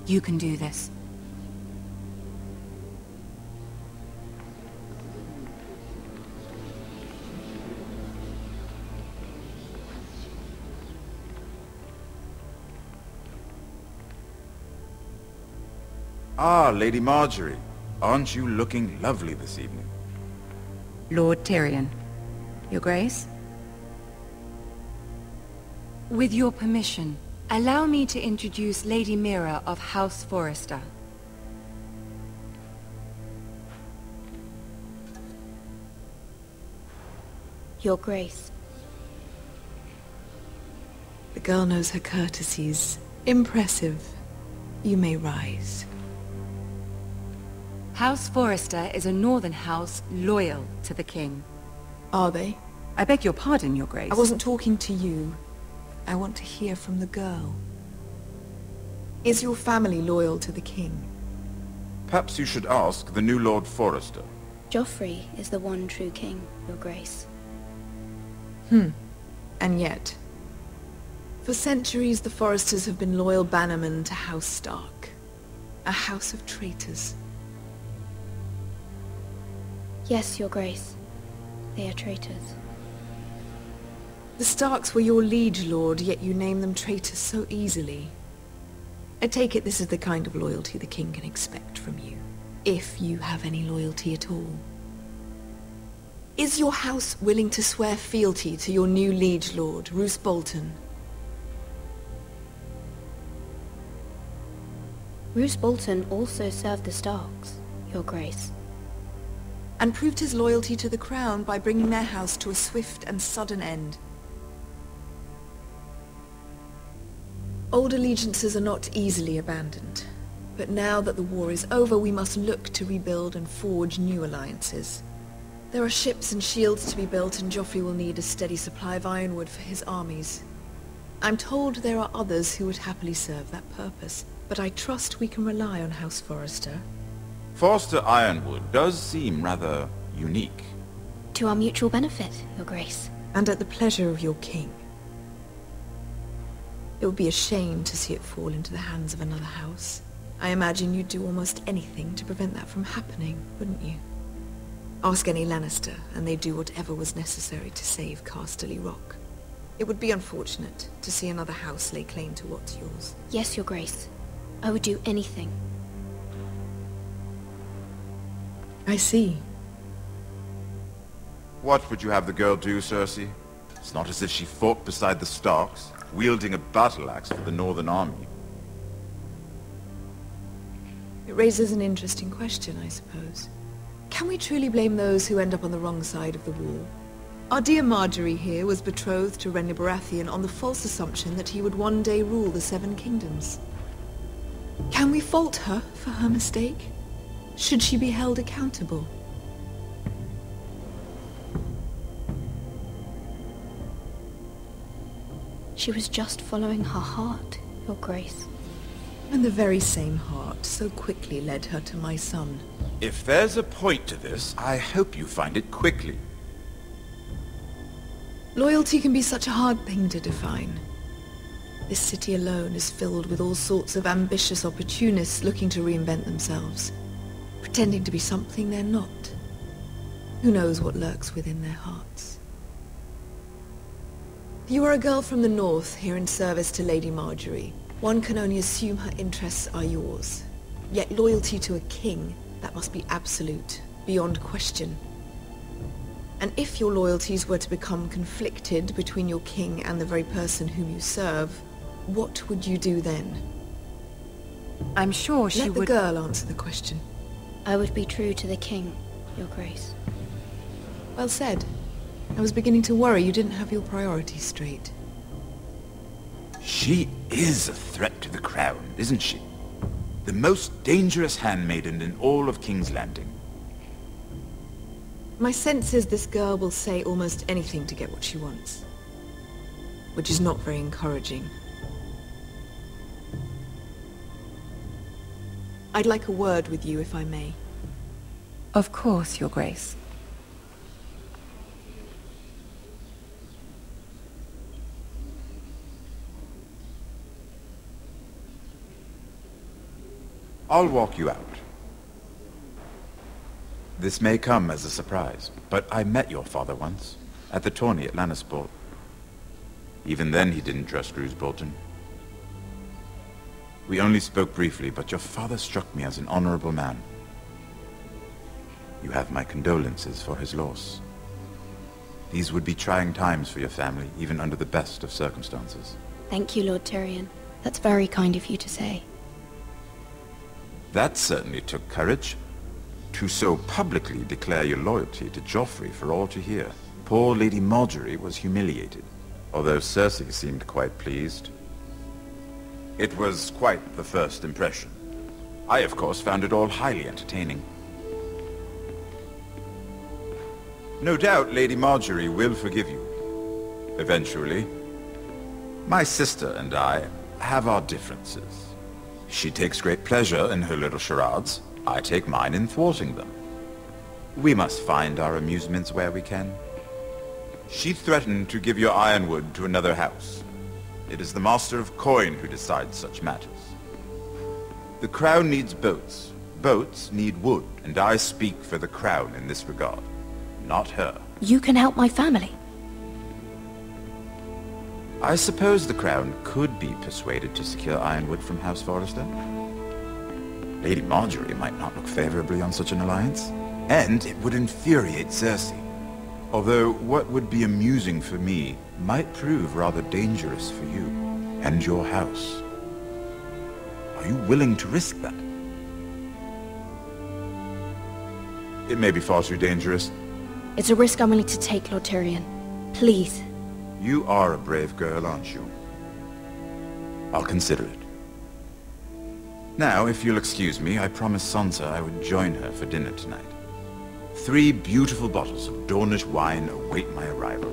You can do this. Ah, Lady Marjorie. Aren't you looking lovely this evening? Lord Tyrion. Your Grace? With your permission, allow me to introduce Lady Mira of House Forrester. Your Grace. The girl knows her courtesies. Impressive. You may rise. House Forrester is a northern house loyal to the king. Are they? I beg your pardon, Your Grace. I wasn't talking to you. I want to hear from the girl. Is your family loyal to the king? Perhaps you should ask the new Lord Forrester. Joffrey is the one true king, Your Grace. And yet, for centuries the Forresters have been loyal bannermen to House Stark. A house of traitors. Yes, Your Grace. They are traitors. The Starks were your liege lord, yet you name them traitors so easily. I take it this is the kind of loyalty the king can expect from you. If you have any loyalty at all. Is your house willing to swear fealty to your new liege lord, Roose Bolton? Roose Bolton also served the Starks, Your Grace. And proved his loyalty to the crown by bringing their house to a swift and sudden end. Old allegiances are not easily abandoned. But now that the war is over, we must look to rebuild and forge new alliances. There are ships and shields to be built, and Joffrey will need a steady supply of ironwood for his armies. I'm told there are others who would happily serve that purpose, but I trust we can rely on House Forrester. Forrester Ironwood does seem rather unique. To our mutual benefit, Your Grace. And at the pleasure of your king. It would be a shame to see it fall into the hands of another house. I imagine you'd do almost anything to prevent that from happening, wouldn't you? Ask any Lannister, and they'd do whatever was necessary to save Casterly Rock. It would be unfortunate to see another house lay claim to what's yours. Yes, Your Grace. I would do anything. I see. What would you have the girl do, Cersei? It's not as if she fought beside the Starks, wielding a battle axe for the Northern Army. It raises an interesting question, I suppose. Can we truly blame those who end up on the wrong side of the war? Our dear Marjorie here was betrothed to Renly Baratheon on the false assumption that he would one day rule the Seven Kingdoms. Can we fault her for her mistake? Should she be held accountable? She was just following her heart, Your Grace. And the very same heart so quickly led her to my son. If there's a point to this, I hope you find it quickly. Loyalty can be such a hard thing to define. This city alone is filled with all sorts of ambitious opportunists looking to reinvent themselves, pretending to be something they're not. Who knows what lurks within their hearts? You are a girl from the north, here in service to Lady Marjorie. One can only assume her interests are yours. Yet loyalty to a king, that must be absolute, beyond question. And if your loyalties were to become conflicted between your king and the very person whom you serve, what would you do then? I'm sure she would... Let the girl answer the question. I would be true to the king, Your Grace. Well said. I was beginning to worry you didn't have your priorities straight. She is a threat to the crown, isn't she? The most dangerous handmaiden in all of King's Landing. My sense is this girl will say almost anything to get what she wants. Which is not very encouraging. I'd like a word with you, if I may. Of course, Your Grace. I'll walk you out. This may come as a surprise, but I met your father once, at the tourney at Lannisport. Even then he didn't trust Roose Bolton. We only spoke briefly, but your father struck me as an honorable man. You have my condolences for his loss. These would be trying times for your family, even under the best of circumstances. Thank you, Lord Tyrion. That's very kind of you to say. That certainly took courage. To so publicly declare your loyalty to Joffrey for all to hear. Poor Lady Marjorie was humiliated, although Cersei seemed quite pleased. It was quite the first impression. I, of course, found it all highly entertaining. No doubt Lady Marjorie will forgive you. Eventually. My sister and I have our differences. She takes great pleasure in her little charades. I take mine in thwarting them. We must find our amusements where we can. She threatened to give your ironwood to another house. It is the Master of Coin who decides such matters. The crown needs boats. Boats need wood, and I speak for the crown in this regard, not her. You can help my family. I suppose the crown could be persuaded to secure ironwood from House Forrester. Lady Marjorie might not look favorably on such an alliance, and it would infuriate Cersei. Although what would be amusing for me might prove rather dangerous for you and your house. Are you willing to risk that? It may be far too dangerous. It's a risk I'm willing to take, Lord Tyrion. Please. You are a brave girl, aren't you? I'll consider it. Now, if you'll excuse me, I promised Sansa I would join her for dinner tonight. 3 beautiful bottles of Dornish wine await my arrival.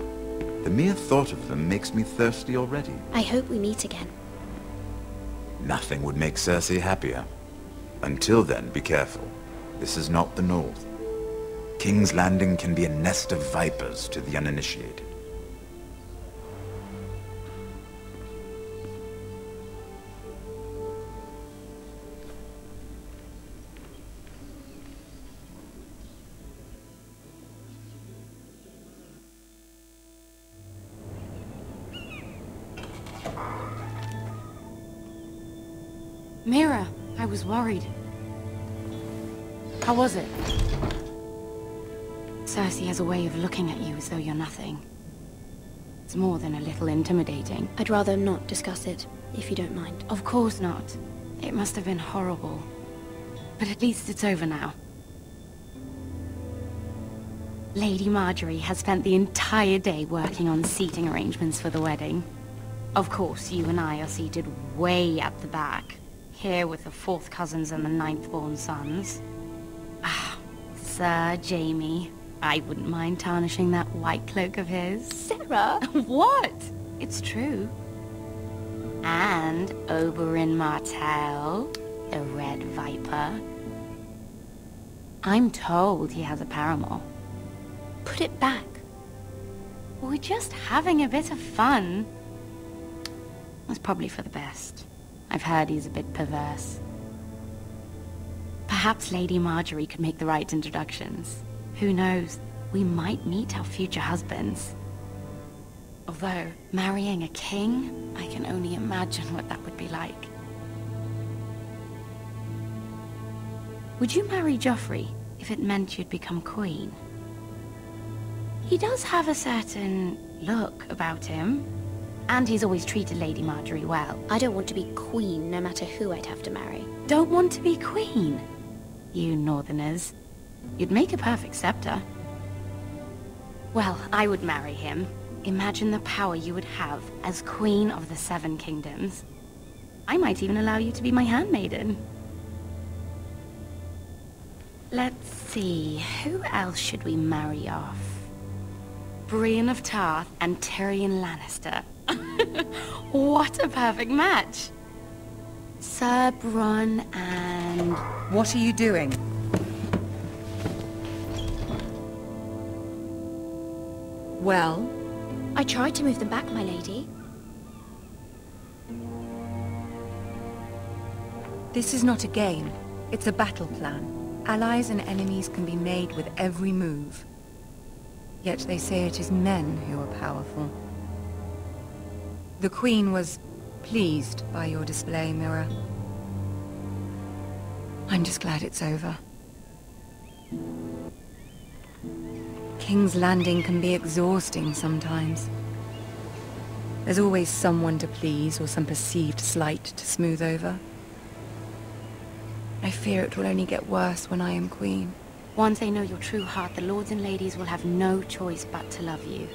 The mere thought of them makes me thirsty already. I hope we meet again. Nothing would make Cersei happier. Until then, be careful. This is not the North. King's Landing can be a nest of vipers to the uninitiated. Mira, I was worried. How was it? Cersei has a way of looking at you as though you're nothing. It's more than a little intimidating. I'd rather not discuss it, if you don't mind. Of course not. It must have been horrible. But at least it's over now. Lady Marjorie has spent the entire day working on seating arrangements for the wedding. Of course, you and I are seated way at the back. Here with the 4th cousins and the 9th-born sons. Ah, Sir Jaime. I wouldn't mind tarnishing that white cloak of his. Sarah! What? It's true. And Oberyn Martell, the Red Viper. I'm told he has a paramour. Put it back. We're just having a bit of fun. It's probably for the best. I've heard he's a bit perverse. Perhaps Lady Marjorie could make the right introductions. Who knows? We might meet our future husbands. Although, marrying a king, I can only imagine what that would be like. Would you marry Joffrey if it meant you'd become queen? He does have a certain look about him. And he's always treated Lady Marjorie well. I don't want to be queen, no matter who I'd have to marry. Don't want to be queen? You northerners. You'd make a perfect scepter. Well, I would marry him. Imagine the power you would have as Queen of the 7 Kingdoms. I might even allow you to be my handmaiden. Let's see, who else should we marry off? Brienne of Tarth and Tyrion Lannister. What a perfect match! Sir Bronn and... What are you doing? Well? I tried to move them back, my lady. This is not a game. It's a battle plan. Allies and enemies can be made with every move. Yet they say it is men who are powerful. The Queen was pleased by your display, Mira. I'm just glad it's over. King's Landing can be exhausting sometimes. There's always someone to please or some perceived slight to smooth over. I fear it will only get worse when I am Queen. Once they know your true heart, the lords and ladies will have no choice but to love you.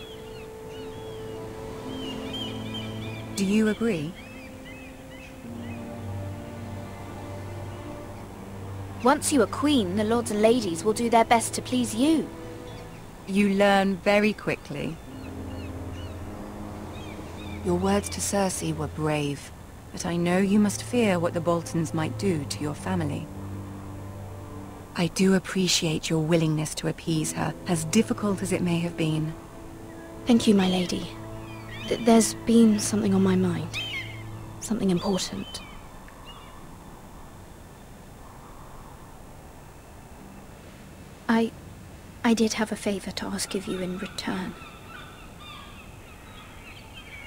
Do you agree? Once you are queen, the lords and ladies will do their best to please you. You learn very quickly. Your words to Cersei were brave, but I know you must fear what the Boltons might do to your family. I do appreciate your willingness to appease her, as difficult as it may have been. Thank you, my lady. There's been something on my mind. Something important. I did have a favor to ask of you in return.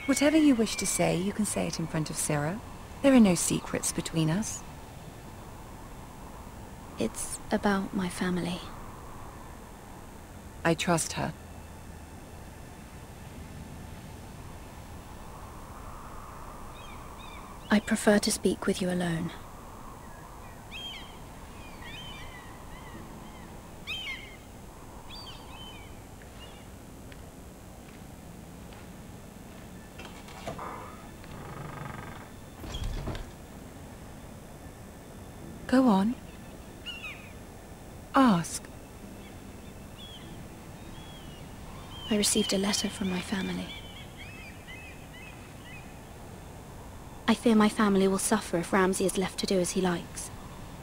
Whatever you wish to say, you can say it in front of Sarah. There are no secrets between us. It's about my family. I trust her. I prefer to speak with you alone. Go on. Ask. I received a letter from my family. I fear my family will suffer if Ramsay is left to do as he likes.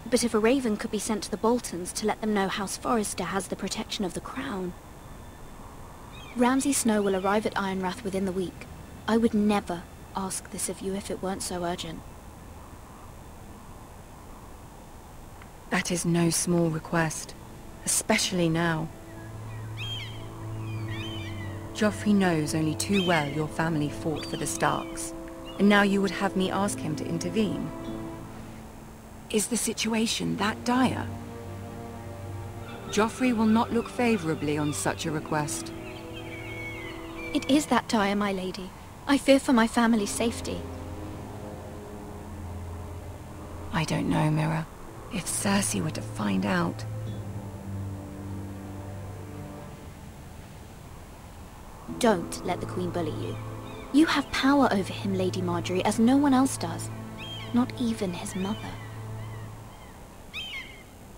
But if a raven could be sent to the Boltons to let them know House Forrester has the protection of the crown... Ramsay Snow will arrive at Ironrath within the week. I would never ask this of you if it weren't so urgent. That is no small request, especially now. Joffrey knows only too well your family fought for the Starks, and now you would have me ask him to intervene. Is the situation that dire? Joffrey will not look favorably on such a request. It is that dire, my lady. I fear for my family's safety. I don't know, Mira. If Cersei were to find out... Don't let the Queen bully you. You have power over him, Lady Marjorie, as no one else does. Not even his mother.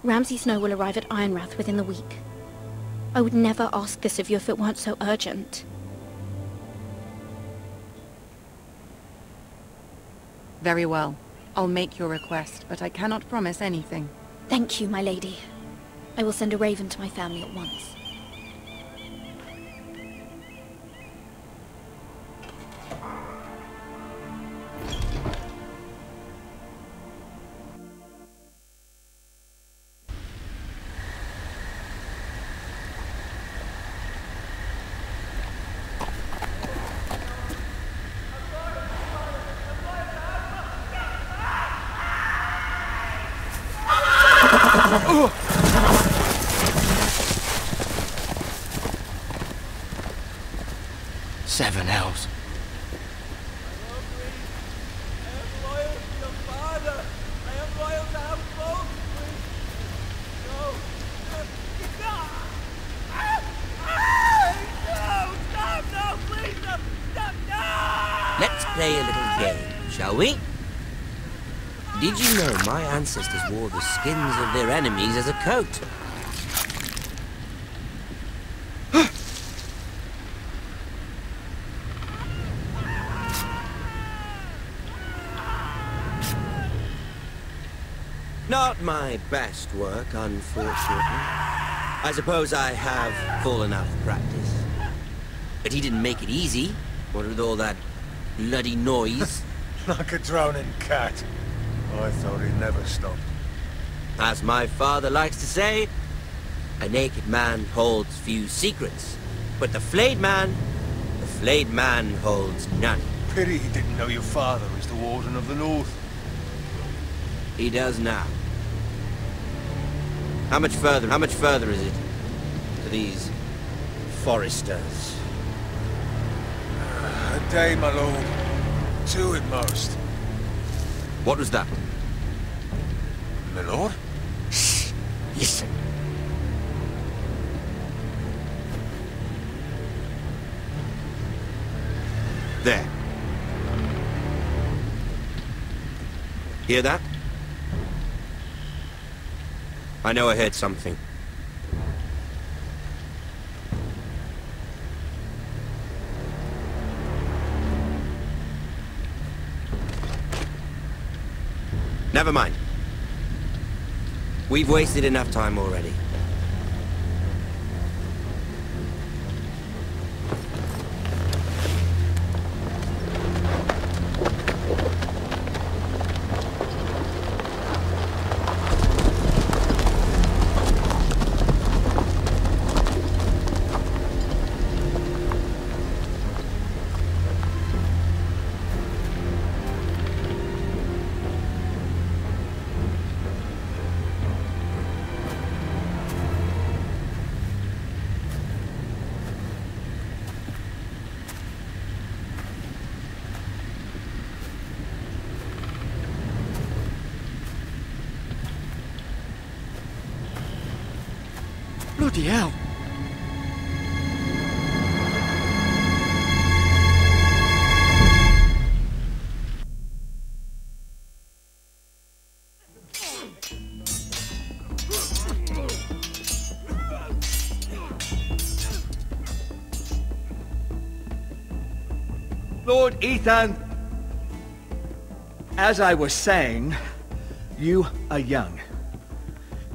Ramsay Snow will arrive at Ironrath within the week. I would never ask this of you if it weren't so urgent. Very well. I'll make your request, but I cannot promise anything. Thank you, my lady. I will send a raven to my family at once. Seven elves. Let's play a little game, shall we? Did you know my ancestors wore the skins of their enemies as a coat? Not my best work, unfortunately. I suppose I have fallen out of practice. But he didn't make it easy, what with all that bloody noise. Like a drowning cat. I thought he'd never stop. As my father likes to say, a naked man holds few secrets. But the flayed man holds none. Pity he didn't know your father was the Warden of the North. He does now. How much further is it to these Forresters? A day, my lord. 2 at most. What was that? My lord? Shh! Listen. There. Hear that? I know I heard something. Never mind. We've wasted enough time already. Bloody hell. Lord Ethan, as I was saying, you are young.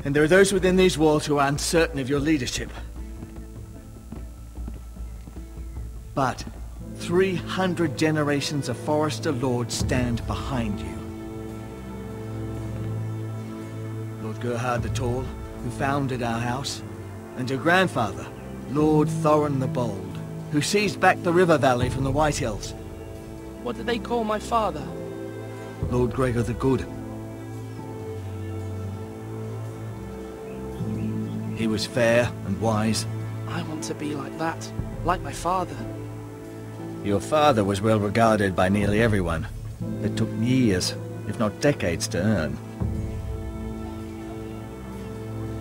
And there are those within these walls who are uncertain of your leadership. But 300 generations of Forrester Lords stand behind you. Lord Gerhard the Tall, who founded our house, and your grandfather, Lord Thorin the Bold, who seized back the river valley from the White Hills. What did they call my father? Lord Gregor the Good. He was fair and wise. I want to be like that, like my father. Your father was well regarded by nearly everyone. It took years, if not decades, to earn.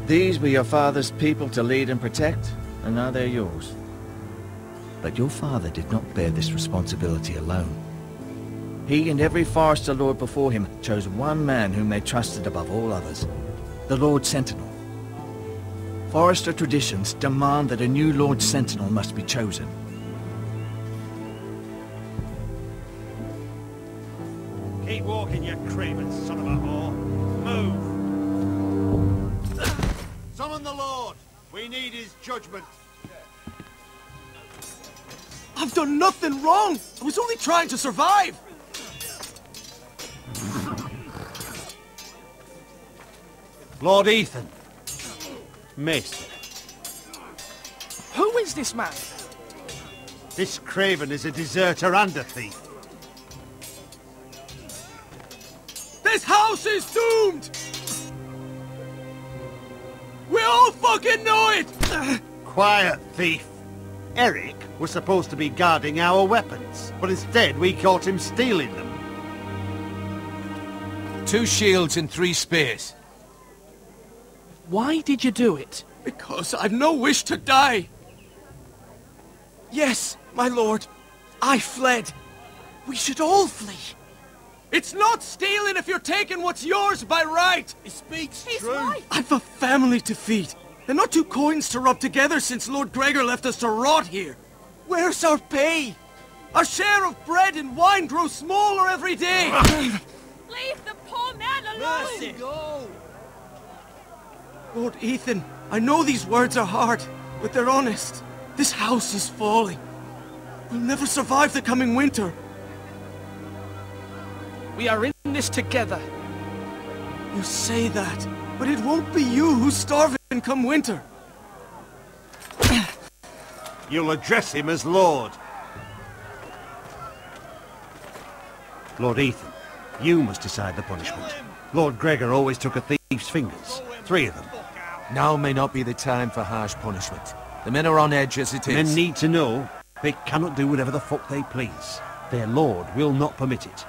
These were your father's people to lead and protect, and now they're yours. But your father did not bear this responsibility alone. He and every Forrester Lord before him chose one man whom they trusted above all others, the Lord Sentinel. Forrester traditions demand that a new Lord Sentinel must be chosen. Keep walking, you craven son of a whore. Move! Summon the Lord! We need his judgment. I've done nothing wrong! I was only trying to survive! Lord Ethan. Maester. Who is this man? This craven is a deserter and a thief. This house is doomed! We all fucking know it! Quiet, thief. Eric was supposed to be guarding our weapons, but instead we caught him stealing them. 2 shields and 3 spears. Why did you do it? Because I've no wish to die. Yes, my lord. I fled. We should all flee. It's not stealing if you're taking what's yours by right. He speaks true. Right. I've a family to feed. And not 2 coins to rub together since Lord Gregor left us to rot here. Where's our pay? Our share of bread and wine grows smaller every day. Leave the poor man alone! Mercy. Go. Lord Ethan, I know these words are hard, but they're honest. This house is falling. We'll never survive the coming winter. We are in this together. You say that, but it won't be you who's starving come winter. You'll address him as Lord. Lord Ethan, you must decide the punishment. Lord Gregor always took a thief's fingers. 3 of them. Now may not be the time for harsh punishment. The men are on edge as it is. Men need to know they cannot do whatever the fuck they please. Their lord will not permit it.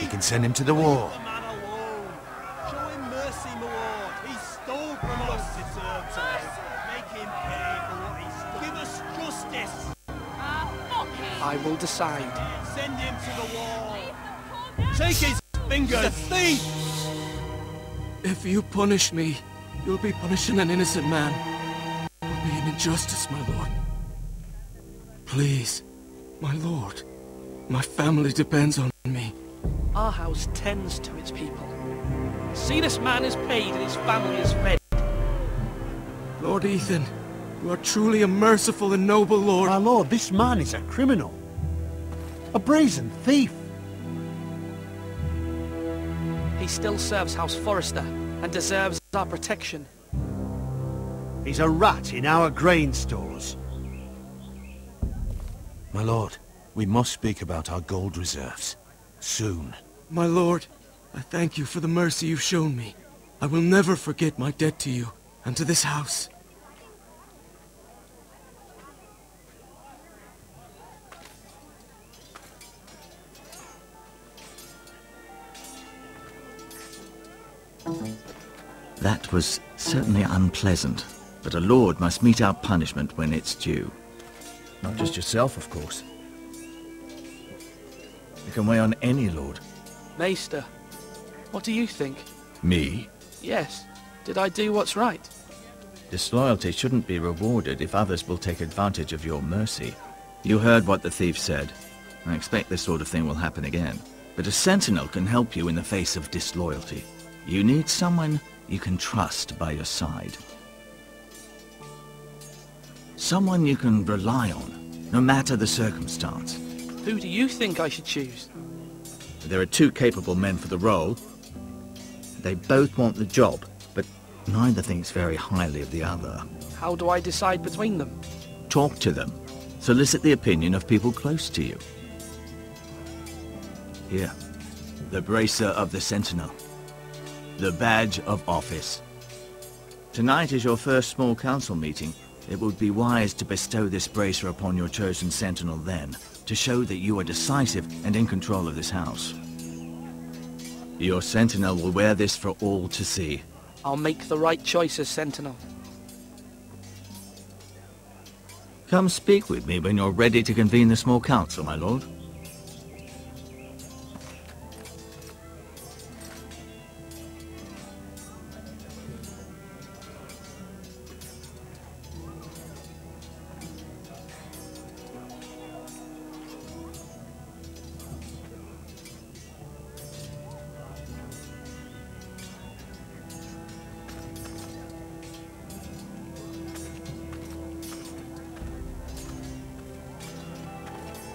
You can send him to the war. Show him mercy, my lord. He stole from us. Make him pay for what he stole. Give us justice. I will decide. Send him to the wall. Take his fingers. He's a thief. If you punish me, you'll be punishing an innocent man. It will be an injustice, my lord. Please, my lord. My family depends on me. Our house tends to its people. See, this man is paid and his family is fed. Lord Ethan, you are truly a merciful and noble lord. My lord, this man is a criminal. A brazen thief. He still serves House Forrester and deserves our protection. He's a rat in our grain stores. My lord, we must speak about our gold reserves. Soon. My lord, I thank you for the mercy you've shown me. I will never forget my debt to you and to this house. That was certainly unpleasant, but a lord must mete out punishment when it's due. Not just yourself, of course. You can weigh on any lord. Maester, what do you think? Me? Yes. Did I do what's right? Disloyalty shouldn't be rewarded if others will take advantage of your mercy. You heard what the thief said. I expect this sort of thing will happen again. But a sentinel can help you in the face of disloyalty. You need someone you can trust by your side. Someone you can rely on, no matter the circumstance. Who do you think I should choose? There are two capable men for the role. They both want the job, but neither thinks very highly of the other. How do I decide between them? Talk to them. Solicit the opinion of people close to you. Here, the bracer of the Sentinel. The badge of office. Tonight is your first small council meeting. It would be wise to bestow this bracer upon your chosen sentinel then, to show that you are decisive and in control of this house. Your sentinel will wear this for all to see. I'll make the right choice as sentinel. Come speak with me when you're ready to convene the small council, my lord.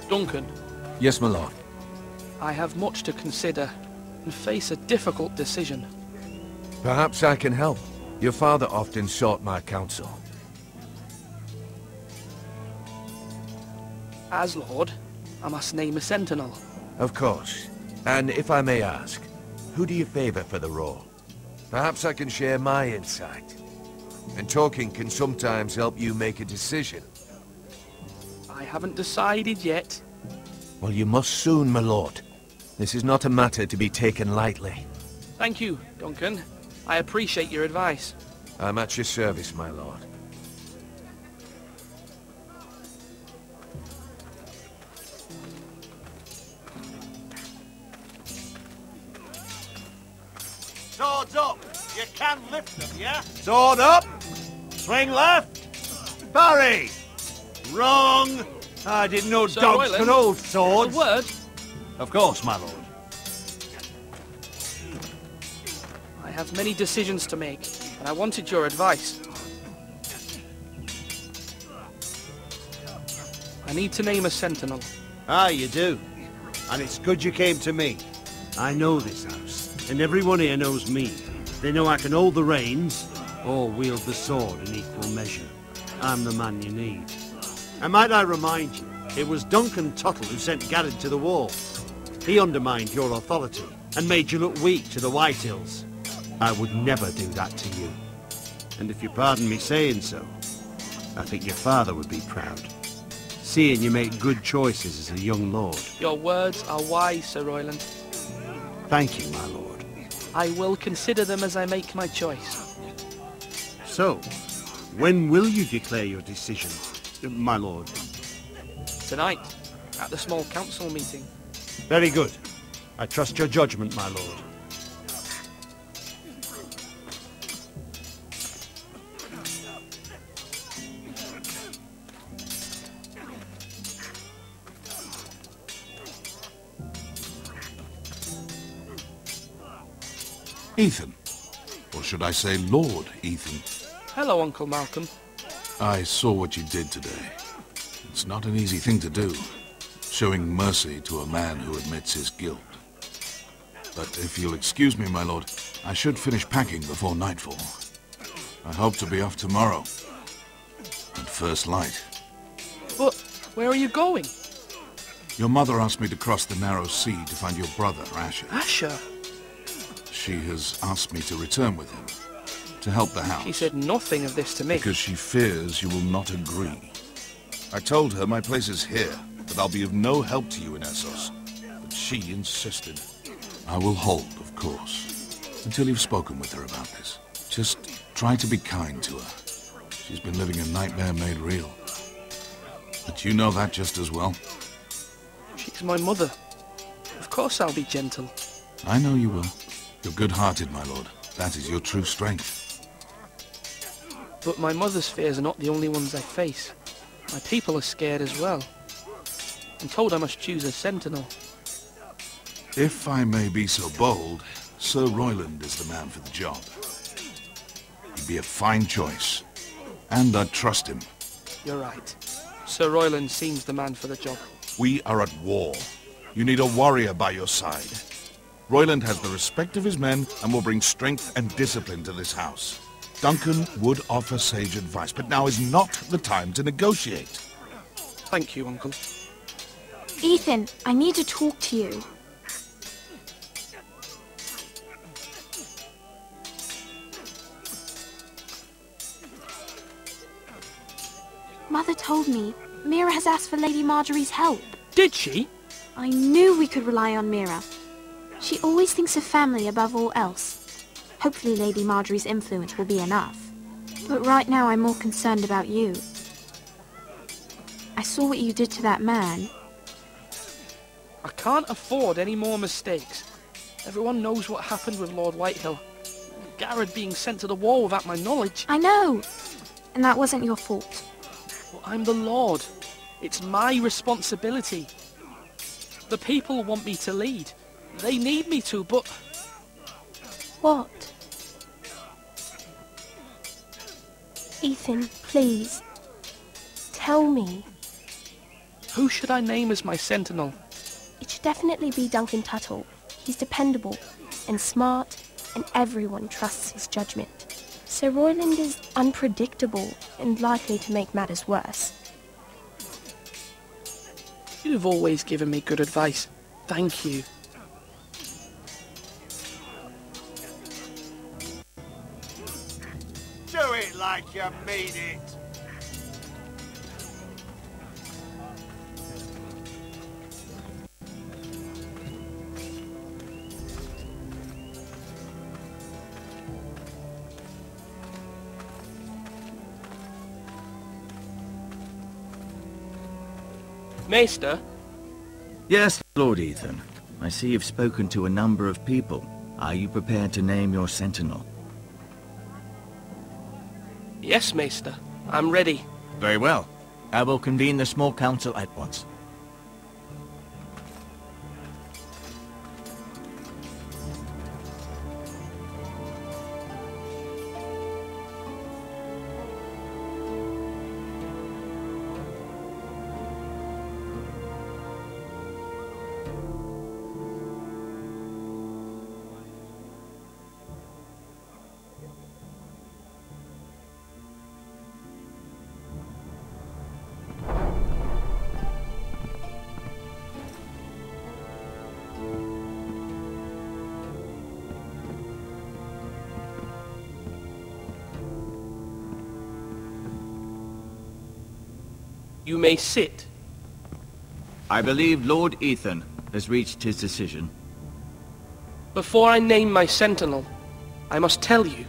Duncan. Yes, my lord. I have much to consider and face a difficult decision. Perhaps I can help. Your father often sought my counsel. As Lord, I must name a sentinel. Of course. And if I may ask, who do you favor for the role? Perhaps I can share my insight. And talking can sometimes help you make a decision. I haven't decided yet. Well, you must soon, my lord. This is not a matter to be taken lightly. Thank you, Duncan. I appreciate your advice. I'm at your service, my lord. Swords up! You can lift them, yeah? Sword up! Swing left! Parry! Wrong! I didn't know Sir dogs Royland, could hold swords. A word? Of course, my lord. I have many decisions to make, and I wanted your advice. I need to name a sentinel. Ah, you do. And it's good you came to me. I know this house, and everyone here knows me. They know I can hold the reins, or wield the sword in equal measure. I'm the man you need. And might I remind you, it was Duncan Tuttle who sent Garrett to the wall. He undermined your authority, and made you look weak to the Whitehills. I would never do that to you. And if you pardon me saying so, I think your father would be proud. Seeing you make good choices as a young lord. Your words are wise, Sir Royland. Thank you, my lord. I will consider them as I make my choice. So, when will you declare your decision, my lord? Tonight, at the small council meeting. Very good. I trust your judgment, my lord. Ethan. Or should I say Lord Ethan? Hello, Uncle Malcolm. I saw what you did today. It's not an easy thing to do, showing mercy to a man who admits his guilt. But if you'll excuse me, my lord, I should finish packing before nightfall. I hope to be off tomorrow. At first light. But where are you going? Your mother asked me to cross the narrow sea to find your brother, Asher. Asher? She has asked me to return with him, to help the house. She said nothing of this to me. Because she fears you will not agree. I told her my place is here, that I'll be of no help to you in Essos. But she insisted. I will hold, of course, until you've spoken with her about this. Just try to be kind to her. She's been living a nightmare made real. But you know that just as well. She's my mother. Of course I'll be gentle. I know you will. You're good-hearted, my lord. That is your true strength. But my mother's fears are not the only ones I face. My people are scared as well. I'm told I must choose a sentinel. If I may be so bold, Sir Royland is the man for the job. He'd be a fine choice. And I'd trust him. You're right. Sir Royland seems the man for the job. We are at war. You need a warrior by your side. Royland has the respect of his men and will bring strength and discipline to this house. Duncan would offer sage advice, but now is not the time to negotiate. Thank you, Uncle. Ethan, I need to talk to you. Mother told me Mira has asked for Lady Marjorie's help. Did she? I knew we could rely on Mira. She always thinks of family above all else. Hopefully Lady Marjorie's influence will be enough. But right now I'm more concerned about you. I saw what you did to that man. I can't afford any more mistakes. Everyone knows what happened with Lord Whitehill. Garrett being sent to the war without my knowledge. I know. And that wasn't your fault. Well, I'm the Lord. It's my responsibility. The people want me to lead. They need me to, but... What? Ethan, please. Tell me. Who should I name as my sentinel? It should definitely be Duncan Tuttle. He's dependable and smart, and everyone trusts his judgment. Sir Royland is unpredictable and likely to make matters worse. You've always given me good advice. Thank you. Do it like you mean it. Maester? Yes, Lord Ethan. I see you've spoken to a number of people. Are you prepared to name your sentinel? Yes, Maester. I'm ready. Very well. I will convene the small council at once. You may sit. I believe Lord Ethan has reached his decision. Before I name my sentinel, I must tell you.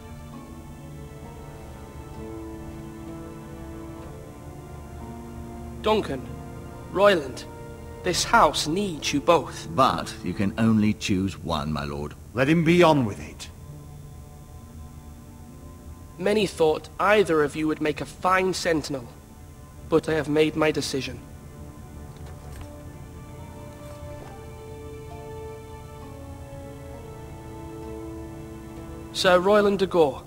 Duncan, Royland, this house needs you both. But you can only choose one, my lord. Let him be on with it. Many thought either of you would make a fine sentinel, but I have made my decision. Sir Royland de Gore,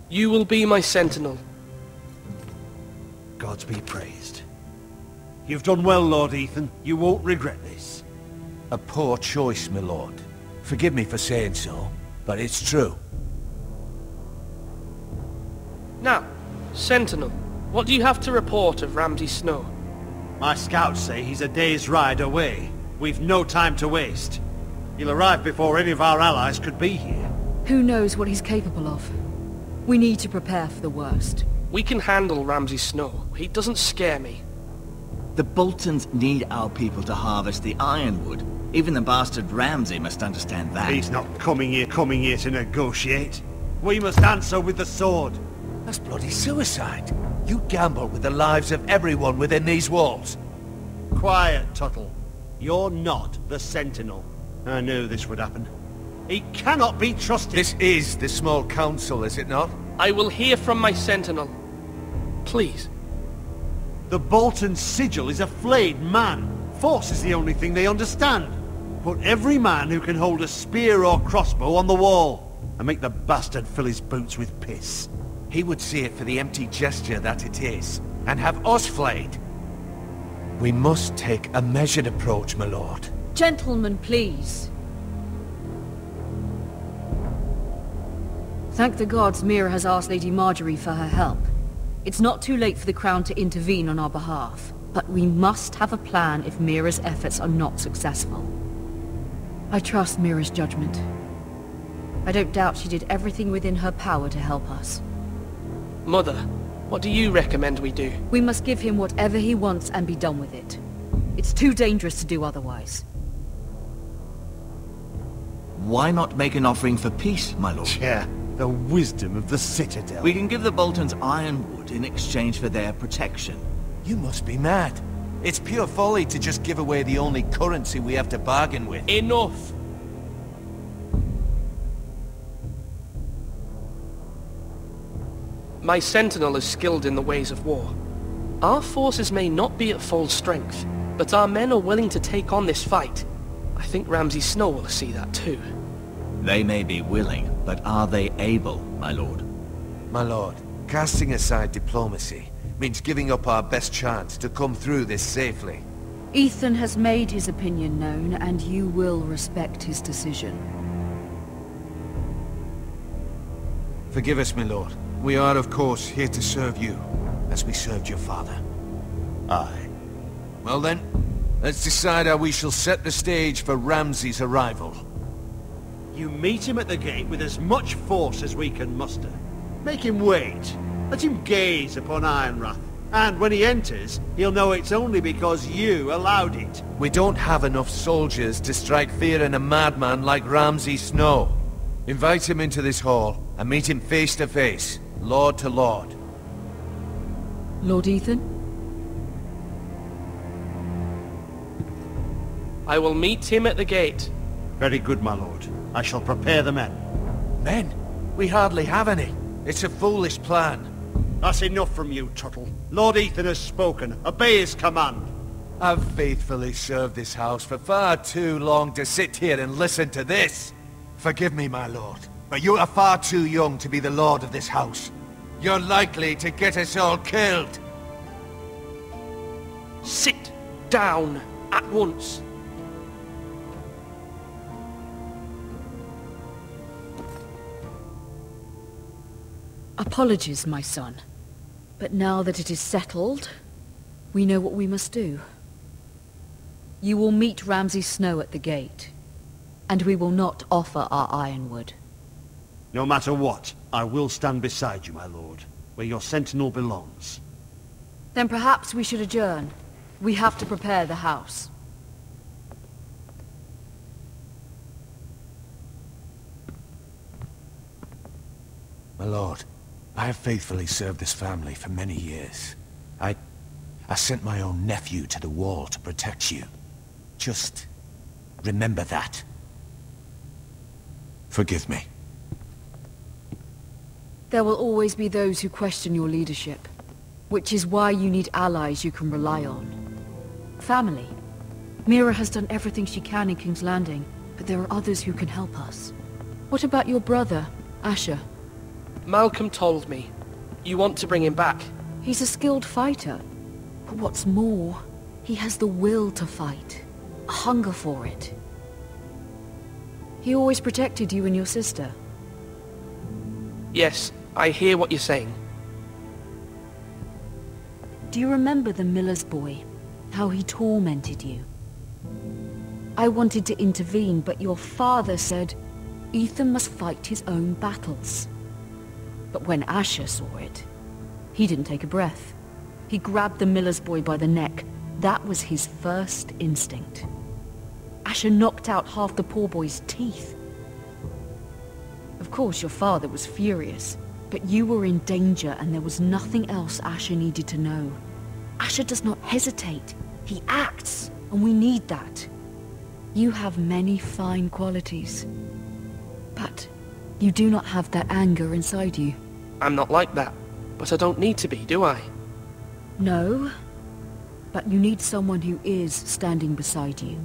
you will be my sentinel. Gods be praised. You've done well, Lord Ethan. You won't regret this. A poor choice, my lord. Forgive me for saying so, but it's true. Now, Sentinel, what do you have to report of Ramsay Snow? My scouts say he's a day's ride away. We've no time to waste. He'll arrive before any of our allies could be here. Who knows what he's capable of? We need to prepare for the worst. We can handle Ramsay Snow. He doesn't scare me. The Boltons need our people to harvest the ironwood. Even the bastard Ramsay must understand that. He's not coming here to negotiate. We must answer with the sword. That's bloody suicide. You gamble with the lives of everyone within these walls. Quiet, Tuttle. You're not the Sentinel. I knew this would happen. He cannot be trusted. This is the small council, is it not? I will hear from my Sentinel. Please. The Bolton sigil is a flayed man. Force is the only thing they understand. Put every man who can hold a spear or crossbow on the wall, and make the bastard fill his boots with piss. He would see it for the empty gesture that it is, and have us flayed. We must take a measured approach, my lord. Gentlemen, please. Thank the gods Mira has asked Lady Marjorie for her help. It's not too late for the Crown to intervene on our behalf, but we must have a plan if Mira's efforts are not successful. I trust Mira's judgment. I don't doubt she did everything within her power to help us. Mother, what do you recommend we do? We must give him whatever he wants and be done with it. It's too dangerous to do otherwise. Why not make an offering for peace, my lord? Yeah, the wisdom of the Citadel. We can give the Boltons ironwood in exchange for their protection. You must be mad. It's pure folly to just give away the only currency we have to bargain with. Enough! My Sentinel is skilled in the ways of war. Our forces may not be at full strength, but our men are willing to take on this fight. I think Ramsay Snow will see that too. They may be willing, but are they able, my lord? My lord, casting aside diplomacy means giving up our best chance to come through this safely. Ethan has made his opinion known, and you will respect his decision. Forgive us, my lord. We are, of course, here to serve you, as we served your father. Aye. Well then, let's decide how we shall set the stage for Ramsay's arrival. You meet him at the gate with as much force as we can muster. Make him wait. Let him gaze upon Ironrath. And when he enters, he'll know it's only because you allowed it. We don't have enough soldiers to strike fear in a madman like Ramsay Snow. Invite him into this hall, and meet him face to face, lord to lord. Lord Ethan? I will meet him at the gate. Very good, my lord. I shall prepare the men. Men? We hardly have any. It's a foolish plan. That's enough from you, Tuttle. Lord Ethan has spoken. Obey his command. I've faithfully served this house for far too long to sit here and listen to this. Forgive me, my lord, but you are far too young to be the lord of this house. You're likely to get us all killed. Sit down at once. Apologies, my son. But now that it is settled, we know what we must do. You will meet Ramsay Snow at the gate, and we will not offer our ironwood. No matter what, I will stand beside you, my lord, where your sentinel belongs. Then perhaps we should adjourn. We have to prepare the house. My lord, I have faithfully served this family for many years. I sent my own nephew to the wall to protect you. Just remember that. Forgive me. There will always be those who question your leadership, which is why you need allies you can rely on. Family. Mira has done everything she can in King's Landing, but there are others who can help us. What about your brother, Asher. Malcolm told me. You want to bring him back. He's a skilled fighter. But what's more, he has the will to fight. A hunger for it. He always protected you and your sister. Yes, I hear what you're saying. Do you remember the miller's boy? How he tormented you? I wanted to intervene, but your father said Ethan must fight his own battles. But when Asher saw it, he didn't take a breath. He grabbed the miller's boy by the neck. That was his first instinct. Asher knocked out half the poor boy's teeth. Of course, your father was furious, but you were in danger and there was nothing else Asher needed to know. Asher does not hesitate. He acts, and we need that. You have many fine qualities, but you do not have that anger inside you. I'm not like that, but I don't need to be, do I? No, but you need someone who is standing beside you.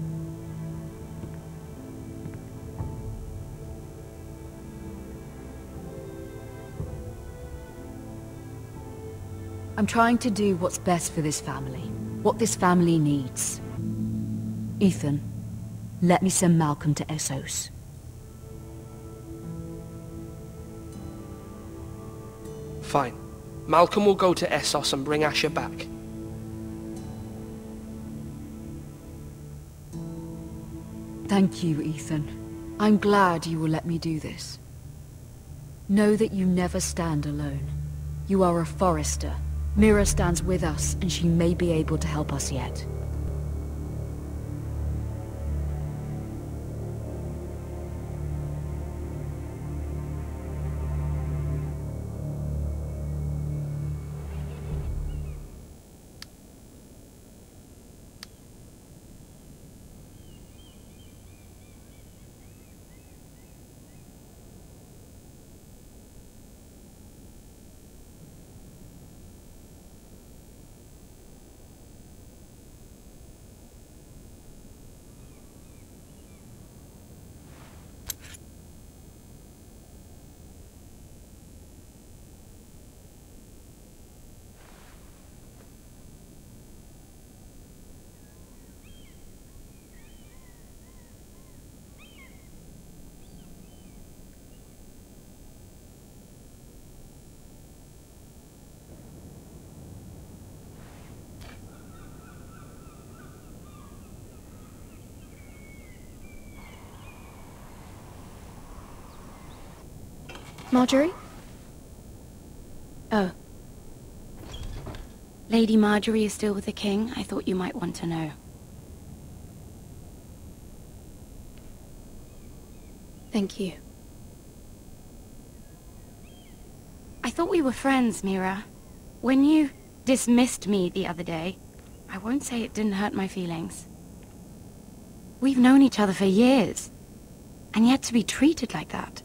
I'm trying to do what's best for this family, what this family needs. Ethan, let me send Malcolm to Essos. Fine. Malcolm will go to Essos and bring Asher back. Thank you, Ethan. I'm glad you will let me do this. Know that you never stand alone. You are a Forrester. Mira stands with us, and she may be able to help us yet. Marjorie? Oh. Lady Marjorie is still with the king. I thought you might want to know. Thank you. I thought we were friends, Mira. When you dismissed me the other day, I won't say it didn't hurt my feelings. We've known each other for years, and yet to be treated like that.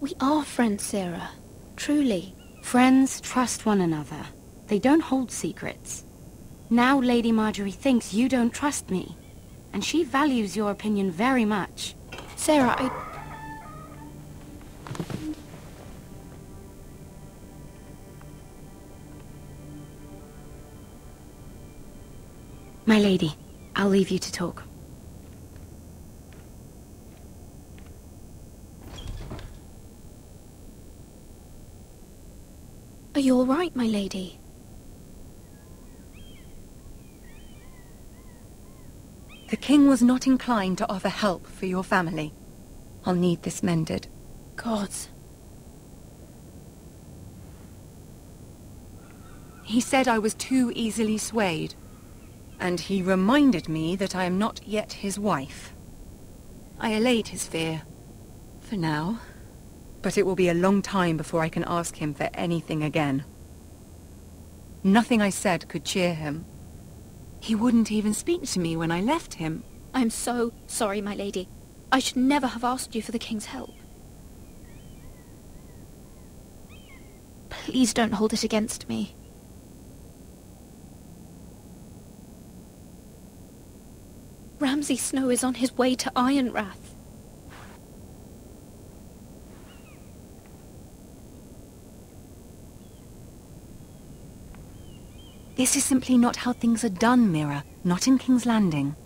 We are friends, Sarah. Truly. Friends trust one another. They don't hold secrets. Now Lady Marjorie thinks you don't trust me, and she values your opinion very much. Sarah, My lady, I'll leave you to talk. Are you all right, my lady? The king was not inclined to offer help for your family. I'll need this mended. Gods. He said I was too easily swayed. And he reminded me that I am not yet his wife. I allayed his fear. For now. But it will be a long time before I can ask him for anything again. Nothing I said could cheer him. He wouldn't even speak to me when I left him. I'm so sorry, my lady. I should never have asked you for the king's help. Please don't hold it against me. Ramsay Snow is on his way to Ironrath. This is simply not how things are done, Mira. Not in King's Landing.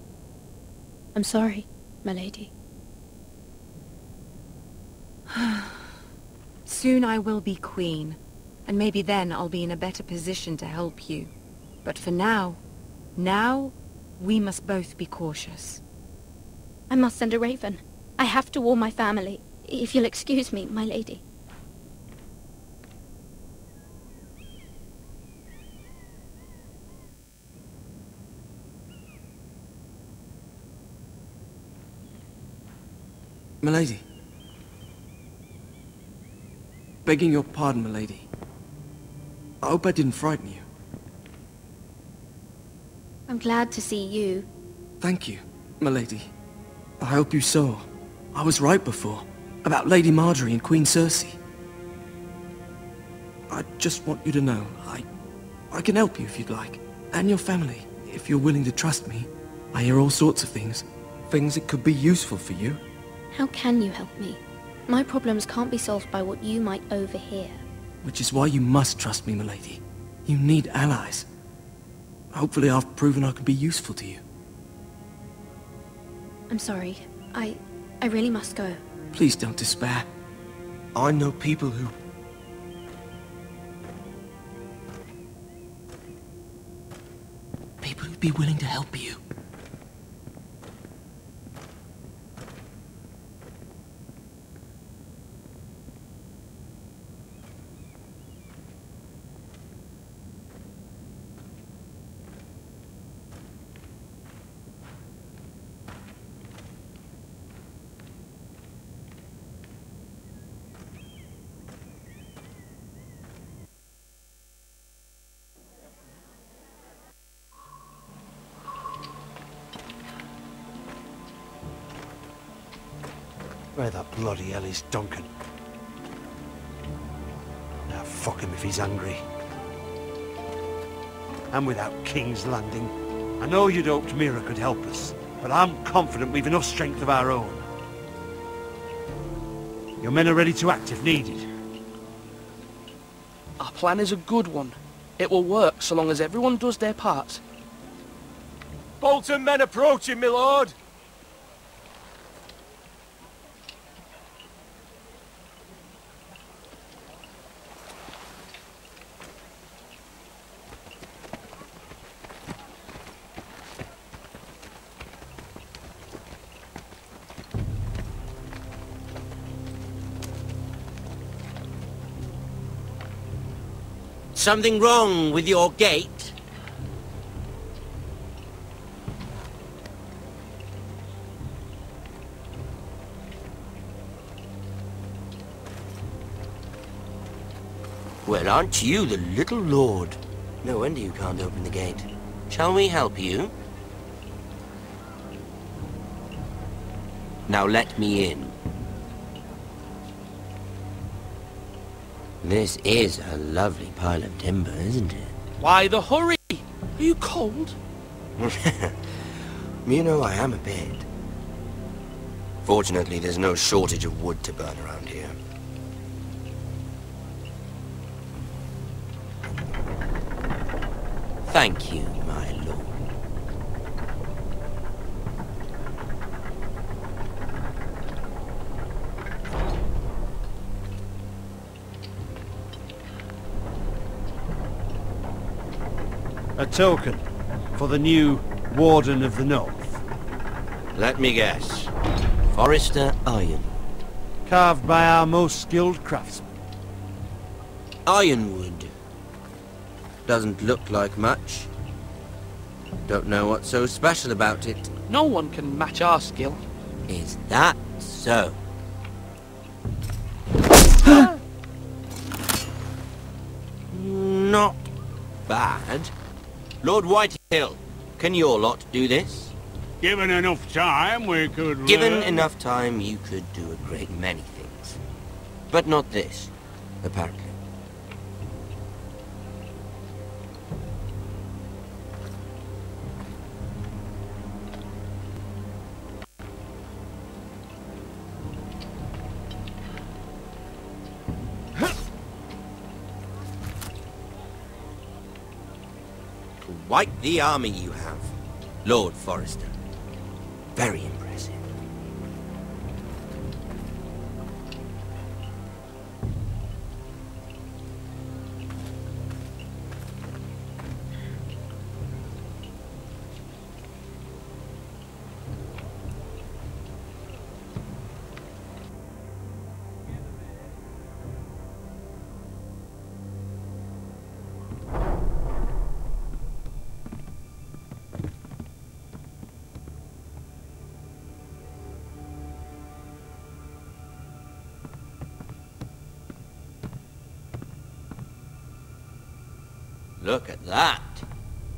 I'm sorry, my lady. Soon I will be queen, and maybe then I'll be in a better position to help you. But for now, we must both be cautious. I must send a raven. I have to warn my family. If you'll excuse me, my lady. Milady. Begging your pardon, milady. I hope I didn't frighten you. I'm glad to see you. Thank you, milady. I hope you saw. I was right before. About Lady Marjorie and Queen Cersei. I just want you to know, I can help you if you'd like. And your family, if you're willing to trust me. I hear all sorts of things. Things that could be useful for you. How can you help me? My problems can't be solved by what you might overhear. Which is why you must trust me, milady. You need allies. Hopefully I've proven I can be useful to you. I'm sorry. I really must go. Please don't despair. I know people who... People who'd be willing to help you. Where the bloody hell is Duncan? Now fuck him if he's hungry. And without King's Landing, I know you'd hoped Mira could help us, but I'm confident we've enough strength of our own. Your men are ready to act if needed. Our plan is a good one. It will work so long as everyone does their part. Bolton men approaching, my lord! Something wrong with your gate? Well, aren't you the little lord? No wonder you can't open the gate. Shall we help you? Now let me in. This is a lovely pile of timber, isn't it? Why the hurry? Are you cold? You know, I am a bit. Fortunately, there's no shortage of wood to burn around here. Thank you, my lord. A token for the new Warden of the North. Let me guess. Forrester Iron. Carved by our most skilled craftsmen. Ironwood. Doesn't look like much. Don't know what's so special about it. No one can match our skill. Is that so? Not bad. Lord Whitehill, can your lot do this? Given enough time, we could... Given enough time, you could do a great many things. But not this, apparently. Quite the army you have, Lord Forrester. Very impressive. Look at that.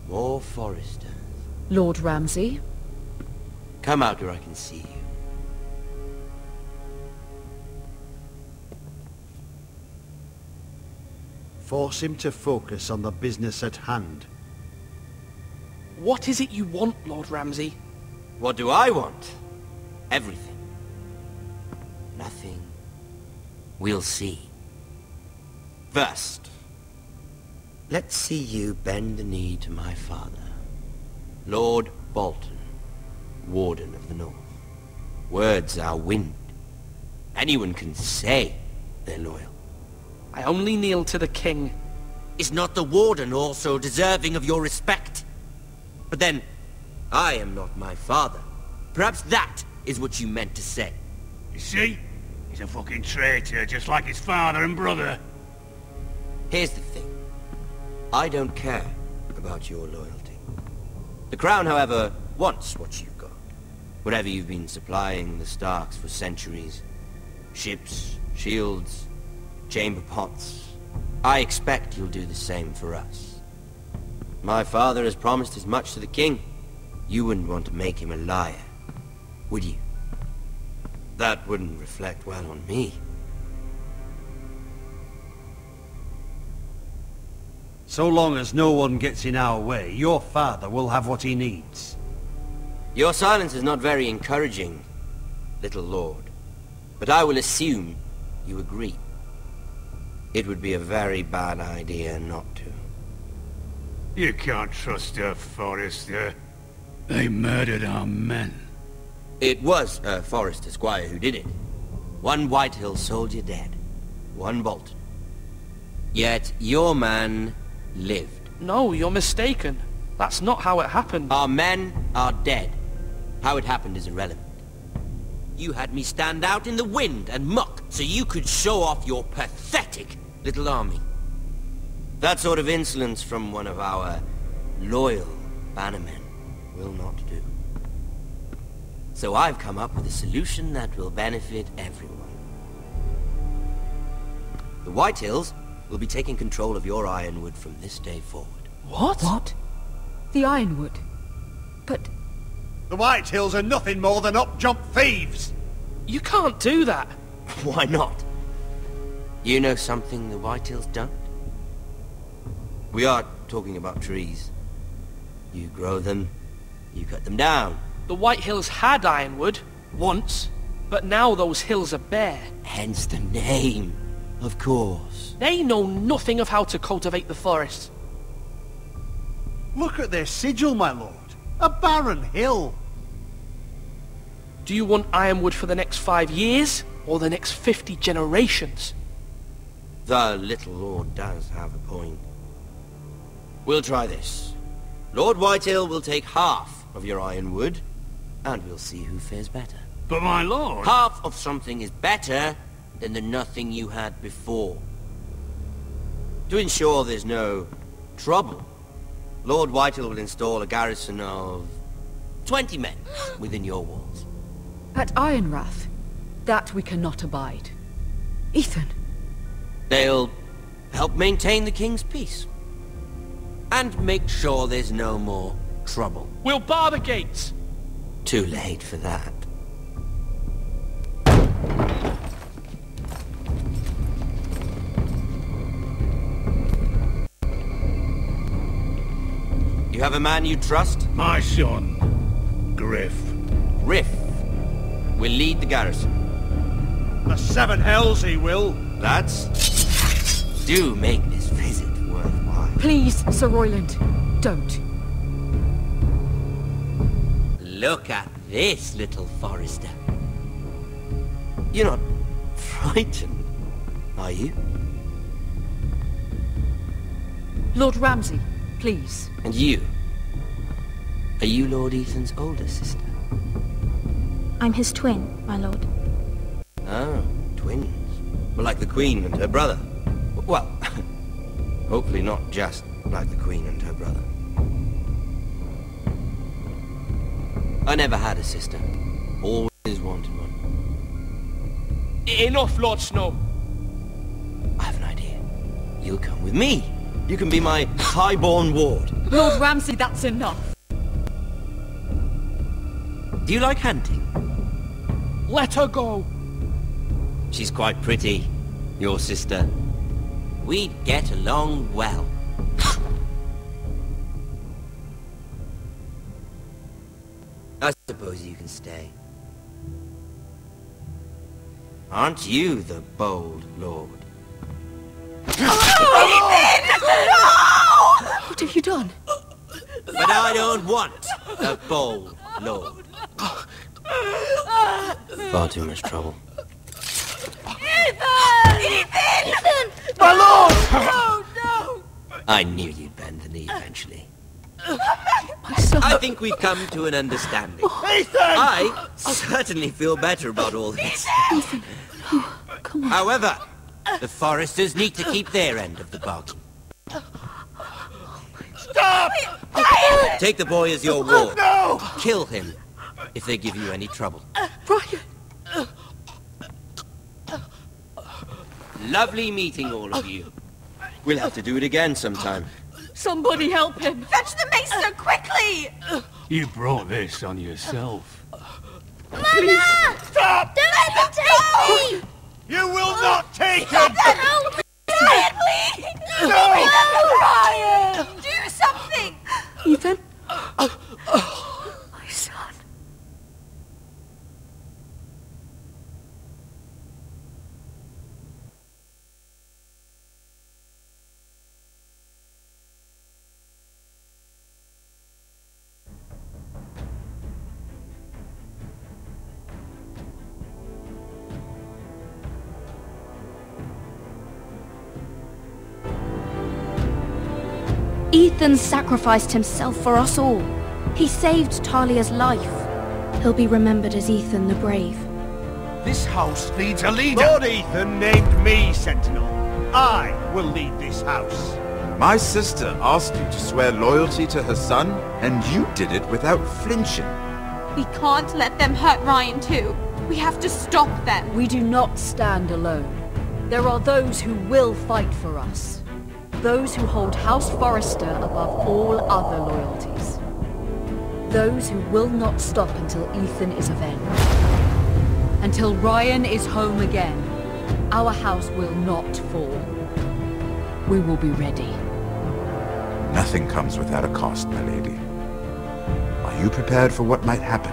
More Forresters. Lord Ramsay? Come out where I can see you. Force him to focus on the business at hand. What is it you want, Lord Ramsay? What do I want? Everything. Nothing. We'll see. First, let's see you bend the knee to my father, Lord Bolton, Warden of the North. Words are wind. Anyone can say they're loyal. I only kneel to the king. Is not the Warden also deserving of your respect? But then, I am not my father. Perhaps that is what you meant to say. You see? He's a fucking traitor, just like his father and brother. Here's the thing. I don't care about your loyalty. The Crown, however, wants what you've got. Whatever you've been supplying the Starks for centuries. Ships, shields, chamber pots. I expect you'll do the same for us. My father has promised as much to the king. You wouldn't want to make him a liar, would you? That wouldn't reflect well on me. So long as no one gets in our way, your father will have what he needs. Your silence is not very encouraging, little lord. But I will assume you agree. It would be a very bad idea not to. You can't trust her, Forrester. They murdered our men. It was a Forrester squire who did it. One Whitehill soldier dead. One Bolton. Yet your man lived. No, you're mistaken. That's not how it happened. Our men are dead. How it happened is irrelevant. You had me stand out in the wind and muck so you could show off your pathetic little army. That sort of insolence from one of our loyal bannermen will not do. So I've come up with a solution that will benefit everyone. The Whitehills will be taking control of your Ironwood from this day forward. What? What? The Ironwood? But... The Whitehills are nothing more than up-jump thieves! You can't do that! Why not? You know something the Whitehills don't? We are talking about trees. You grow them, you cut them down. The Whitehills had Ironwood, once, but now those hills are bare. Hence the name, of course. They know nothing of how to cultivate the forest. Look at their sigil, my lord. A barren hill. Do you want Ironwood for the next 5 years, or the next 50 generations? The little lord does have a point. We'll try this. Lord Whitehill will take half of your Ironwood, and we'll see who fares better. But my lord... Half of something is better than the nothing you had before. To ensure there's no trouble, Lord Whitehill will install a garrison of 20 men within your walls. At Ironrath? That we cannot abide. Ethan! They'll help maintain the king's peace. And make sure there's no more trouble. We'll bar the gates! Too late for that. You have a man you trust? My son, Griff. Griff will lead the garrison. The Seven Hells he will. Lads, do make this visit worthwhile. Please, Sir Royland. Don't. Look at this, little Forrester. You're not frightened, are you? Lord Ramsay, please. And you? Are you Lord Ethan's older sister? I'm his twin, my lord. Oh, twins. Well, like the Queen and her brother. Well, hopefully not just like the Queen and her brother. I never had a sister. Always wanted one. Enough, Lord Snow. I have an idea. You'll come with me. You can be my highborn ward. Lord Ramsay, that's enough. Do you like hunting? Let her go. She's quite pretty, your sister. We'd get along well. I suppose you can stay. Aren't you the bold lord? What have you done? But I don't want a bold lord. Far too much trouble. Ethan! My lord! No, no! I knew you'd bend the knee eventually. My son. I think we've come to an understanding. Ethan! I certainly feel better about all this. Ethan, no, come on. However, the Forresters need to keep their end of the bargain. Stop! Take the boy as your ward. No! Kill him if they give you any trouble. Brian! Lovely meeting all of you. We'll have to do it again sometime. Somebody help him! Fetch the maester quickly! You brought this on yourself. Mama! Stop! Don't let him take me! You will not take Stop him! that! Brian, please! No! Brian! Do something! Ethan? My son. Ethan sacrificed himself for us all. He saved Talia's life. He'll be remembered as Ethan the Brave. This house needs a leader. Lord Ethan named me Sentinel. I will lead this house. My sister asked you to swear loyalty to her son, and you did it without flinching. We can't let them hurt Ryan too. We have to stop them. We do not stand alone. There are those who will fight for us. Those who hold House Forrester above all other loyalties. Those who will not stop until Ethan is avenged. Until Ryan is home again, our house will not fall. We will be ready. Nothing comes without a cost, my lady. Are you prepared for what might happen?